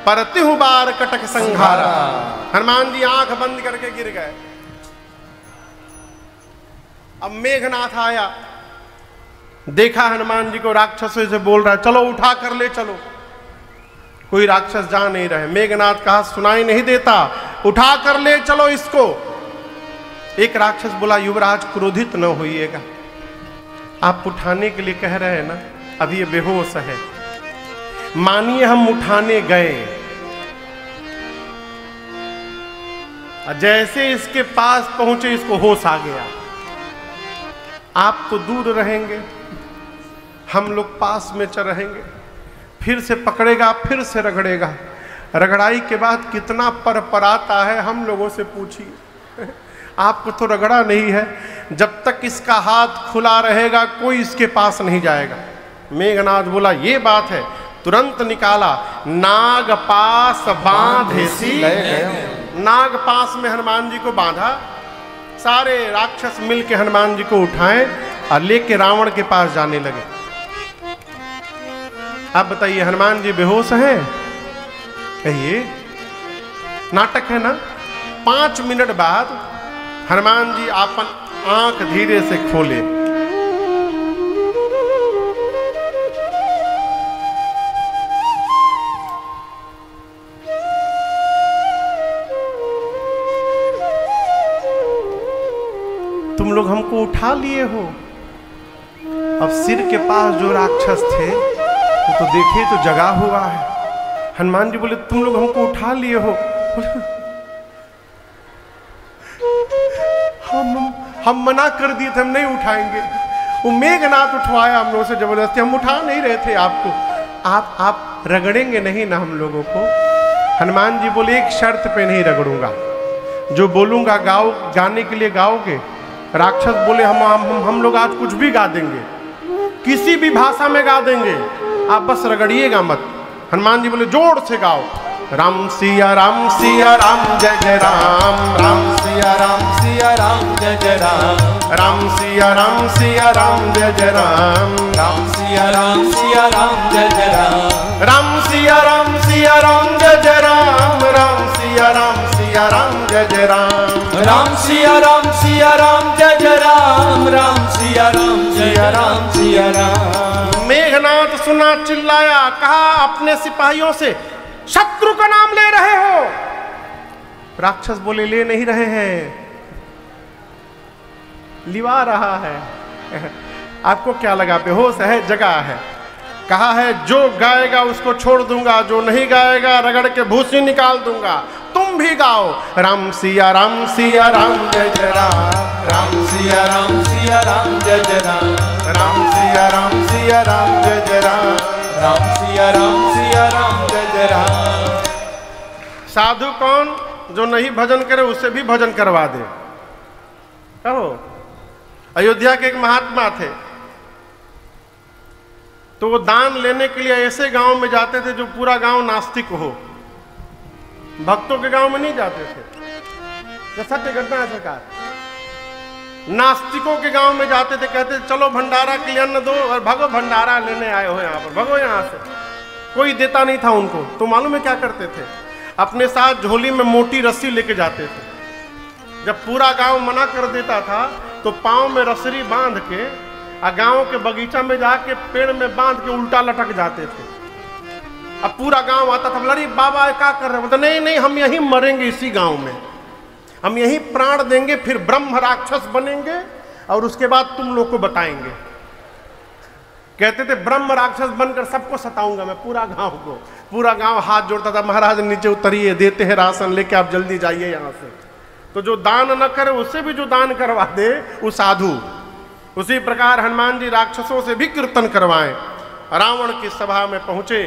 परतिहु बार कटक संघारा, हनुमान जी आंख बंद करके गिर गए। अब मेघनाथ आया, देखा हनुमान जी को राक्षसों से बोल रहा है चलो उठा कर ले चलो। कोई राक्षस जा नहीं रहे। मेघनाथ कहा सुनाई नहीं देता, उठा कर ले चलो इसको। एक राक्षस बोला युवराज क्रोधित न होइएगा, आप उठाने के लिए कह रहे हैं ना, अब ये बेहोश है, मानिए हम उठाने गए, जैसे इसके पास पहुंचे इसको होश आ गया। आप तो दूर रहेंगे, हम लोग पास में चल रहेंगे। फिर से पकड़ेगा, फिर से रगड़ेगा। रगड़ाई के बाद कितना परपराता है हम लोगों से पूछिए। आपको तो रगड़ा नहीं है, जब तक इसका हाथ खुला रहेगा कोई इसके पास नहीं जाएगा। मेघनाथ बोला ये बात है, तुरंत निकाला, नाग पास बांधेसी। नाग पास में हनुमान जी को बांधा। सारे राक्षस मिलके हनुमान जी को उठाएं और लेके रावण के पास जाने लगे। अब बताइए हनुमान जी बेहोश हैं? कहिए, नाटक है ना। 5 मिनट बाद हनुमान जी अपन आंख धीरे से खोले। तुम लोग हमको उठा लिए हो। अब सिर के पास जो राक्षस थे वो तो देखे तो जगा हुआ है। हनुमान जी बोले तुम लोग हमको उठा लिए हो। हम मना कर दिए थे, हम नहीं उठाएंगे। वो मेघनाथ उठवाया हम लोगों से जबरदस्ती, हम उठा नहीं रहे थे आपको। आप रगड़ेंगे नहीं ना हम लोगों को। हनुमान जी बोले एक शर्त पे नहीं रगड़ूंगा, जो बोलूंगा गाओ, गाने के लिए गाओगे। राक्षस बोले हम लोग आज कुछ भी गा देंगे, किसी भी भाषा में गा देंगे, आप बस रगड़िएगा मत। हनुमान जी बोले जोर से गाओ। राम सिया राम जय जय राम। राम सिया राम जय जय राम। राम सिया राम जय जय राम। राम सिया राम जय जय राम। राम सिया राम जय जय राम। राम सिया राम जय जय राम। राम सिया राम जय जय राम। राम सिया राम। मेघनाथ सुना, चिल्लाया, कहा अपने सिपाहियों से, शत्रु का नाम ले रहे हो? राक्षस बोले ले नहीं रहे हैं, लिवा रहा है। आपको क्या लगा बेहोश है, जगा है? कहा है जो गाएगा उसको छोड़ दूंगा, जो नहीं गाएगा रगड़ के भूसी निकाल दूंगा। तुम भी गाओ, राम सिया राम जय जय राम। राम सिया राम जय जय राम। राम सिया राम जय जय राम। राम सिया राम जय जय राम। साधु कौन? जो नहीं भजन करे उससे भी भजन करवा दे। कहो, अयोध्या के एक महात्मा थे, तो वो दान लेने के लिए ऐसे गांव में जाते थे जो पूरा गांव नास्तिक हो। भक्तों के गांव में नहीं जाते थे। सत्य घटना है सरकार। नास्तिकों के गांव में जाते थे, कहते थे चलो भंडारा के लिए अन्न दो, और भगो भंडारा लेने आए हो यहाँ पर, भगो यहाँ से। कोई देता नहीं था उनको। तो मालूम है क्या करते थे? अपने साथ झोली में मोटी रस्सी लेके जाते थे। जब पूरा गांव मना कर देता था तो पांव में रस्सी बांध के गांव के बगीचा में जाके पेड़ में बांध के उल्टा लटक जाते थे। अब पूरा गांव आता था, बोला बाबा क्या कर रहे हो? तो नहीं, हम यहीं मरेंगे, इसी गांव में हम यहीं प्राण देंगे, फिर ब्रह्म राक्षस बनेंगे और उसके बाद तुम लोग को बताएंगे। कहते थे ब्रह्म राक्षस बनकर सबको सताऊंगा मैं, पूरा गांव को। पूरा गांव हाथ जोड़ता था, महाराज नीचे उतरिए, देते हैं राशन लेके, आप जल्दी जाइए यहां से। तो जो दान न करे उससे भी जो दान करवा दे वो साधु। उसी प्रकार हनुमान जी राक्षसों से भी कीर्तन करवाएं। रावण की सभा में पहुंचे,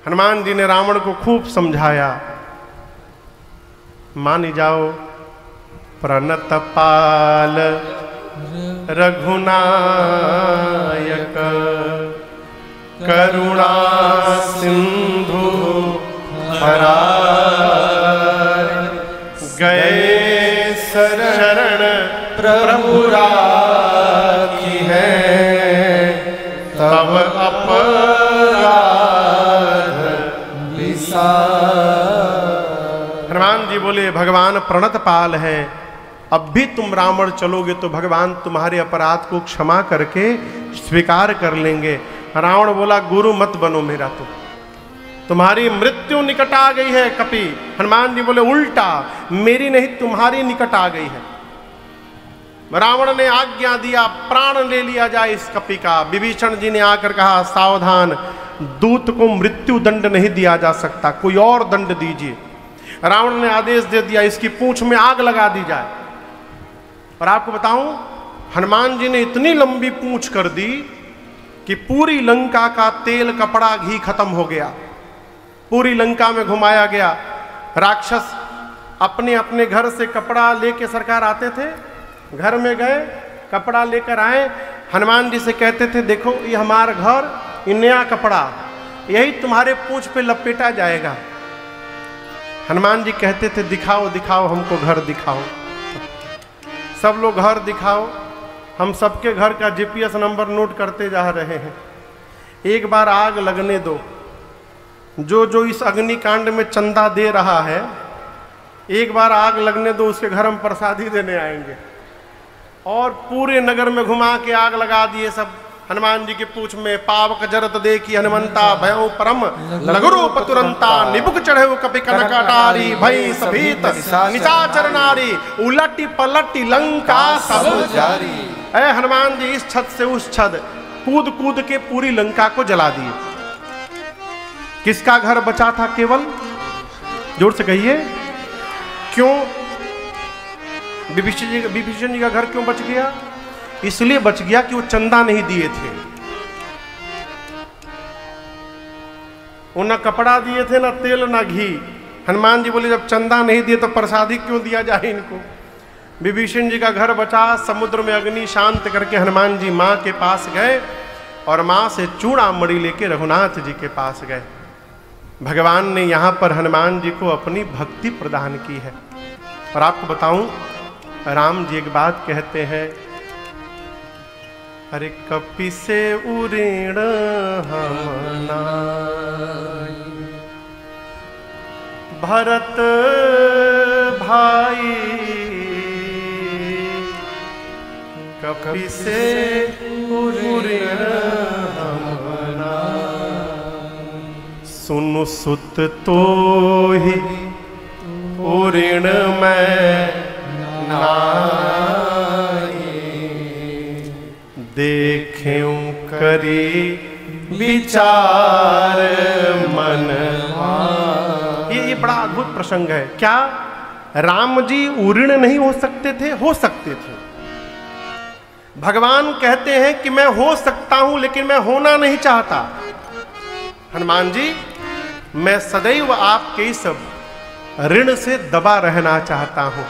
हनुमान जी ने रावण को खूब समझाया। मान जाओ प्रणत पाल रघुनायक, करुणा सिंधु गए शरण प्रभु राखी है, तब अपराध हनुमान जी बोले भगवान प्रणत पाल है, अब भी तुम रावण चलोगे तो भगवान तुम्हारे अपराध को क्षमा करके स्वीकार कर लेंगे। रावण बोला गुरु मत बनो मेरा, तो तुम्हारी मृत्यु निकट आ गई है कपि। हनुमान जी बोले उल्टा, मेरी नहीं तुम्हारी निकट आ गई है। रावण ने आज्ञा दिया प्राण ले लिया जाए इस कपि का। विभीषण जी ने आकर कहा सावधान, दूत को मृत्यु दंड नहीं दिया जा सकता, कोई और दंड दीजिए। रावण ने आदेश दे दिया इसकी पूंछ में आग लगा दी जाए। और आपको बताऊं, हनुमान जी ने इतनी लंबी पूंछ कर दी कि पूरी लंका का तेल कपड़ा घी खत्म हो गया, पूरी लंका में घुमाया गया। राक्षस अपने अपने घर से कपड़ा लेके सरकार आते थे, घर में गए कपड़ा लेकर आए, हनुमान जी से कहते थे देखो ये हमारा घर, ये नया कपड़ा, यही तुम्हारे पूंछ पे लपेटा जाएगा। हनुमान जी कहते थे दिखाओ दिखाओ हमको घर दिखाओ। सब लोग घर दिखाओ, हम सबके घर का जीपीएस नंबर नोट करते जा रहे हैं। एक बार आग लगने दो, जो जो इस अग्निकांड में चंदा दे रहा है एक बार आग लगने दो, उसके घर हम प्रसादी देने आएंगे। और पूरे नगर में घुमा के आग लगा दिए सब। हनुमान जी की पूंछ में पावक जरत देखी हनुमंता, भयो परम लघुरूप तुरंता, निबुक चढ़े कपि कनक अटारी, भई सभीत निशाचर नारी, उलटी पलटी लंका सब जारी। ऐ हनुमान जी इस छत से उस छत कूद कूद के पूरी लंका को जला दिए। किसका घर बचा था केवल? जोर से कहिए क्यों? विभीषण जी का घर क्यों बच गया? इसलिए बच गया कि वो चंदा नहीं दिए थे। वो न कपड़ा दिए थे, न तेल, न घी। हनुमान जी बोले जब चंदा नहीं दिए तो प्रसादी क्यों दिया जाए इनको। विभीषण जी का घर बचा। समुद्र में अग्नि शांत करके हनुमान जी माँ के पास गए और माँ से चूड़ा मणि लेके रघुनाथ जी के पास गए। भगवान ने यहाँ पर हनुमान जी को अपनी भक्ति प्रदान की है। और आपको बताऊं, राम जी एक बात कहते हैं, अरे कपि से उऋण हम नाई, भरत भाई कपि से उऋण हम नाई, सुनु सुत तो ही उऋण मैं नाई, देखें करी विचार मन। ये बड़ा अद्भुत प्रसंग है। क्या राम जी उऋण नहीं हो सकते थे? हो सकते थे। भगवान कहते हैं कि मैं हो सकता हूं, लेकिन मैं होना नहीं चाहता। हनुमान जी, मैं सदैव आपके इस ऋण से दबा रहना चाहता हूं।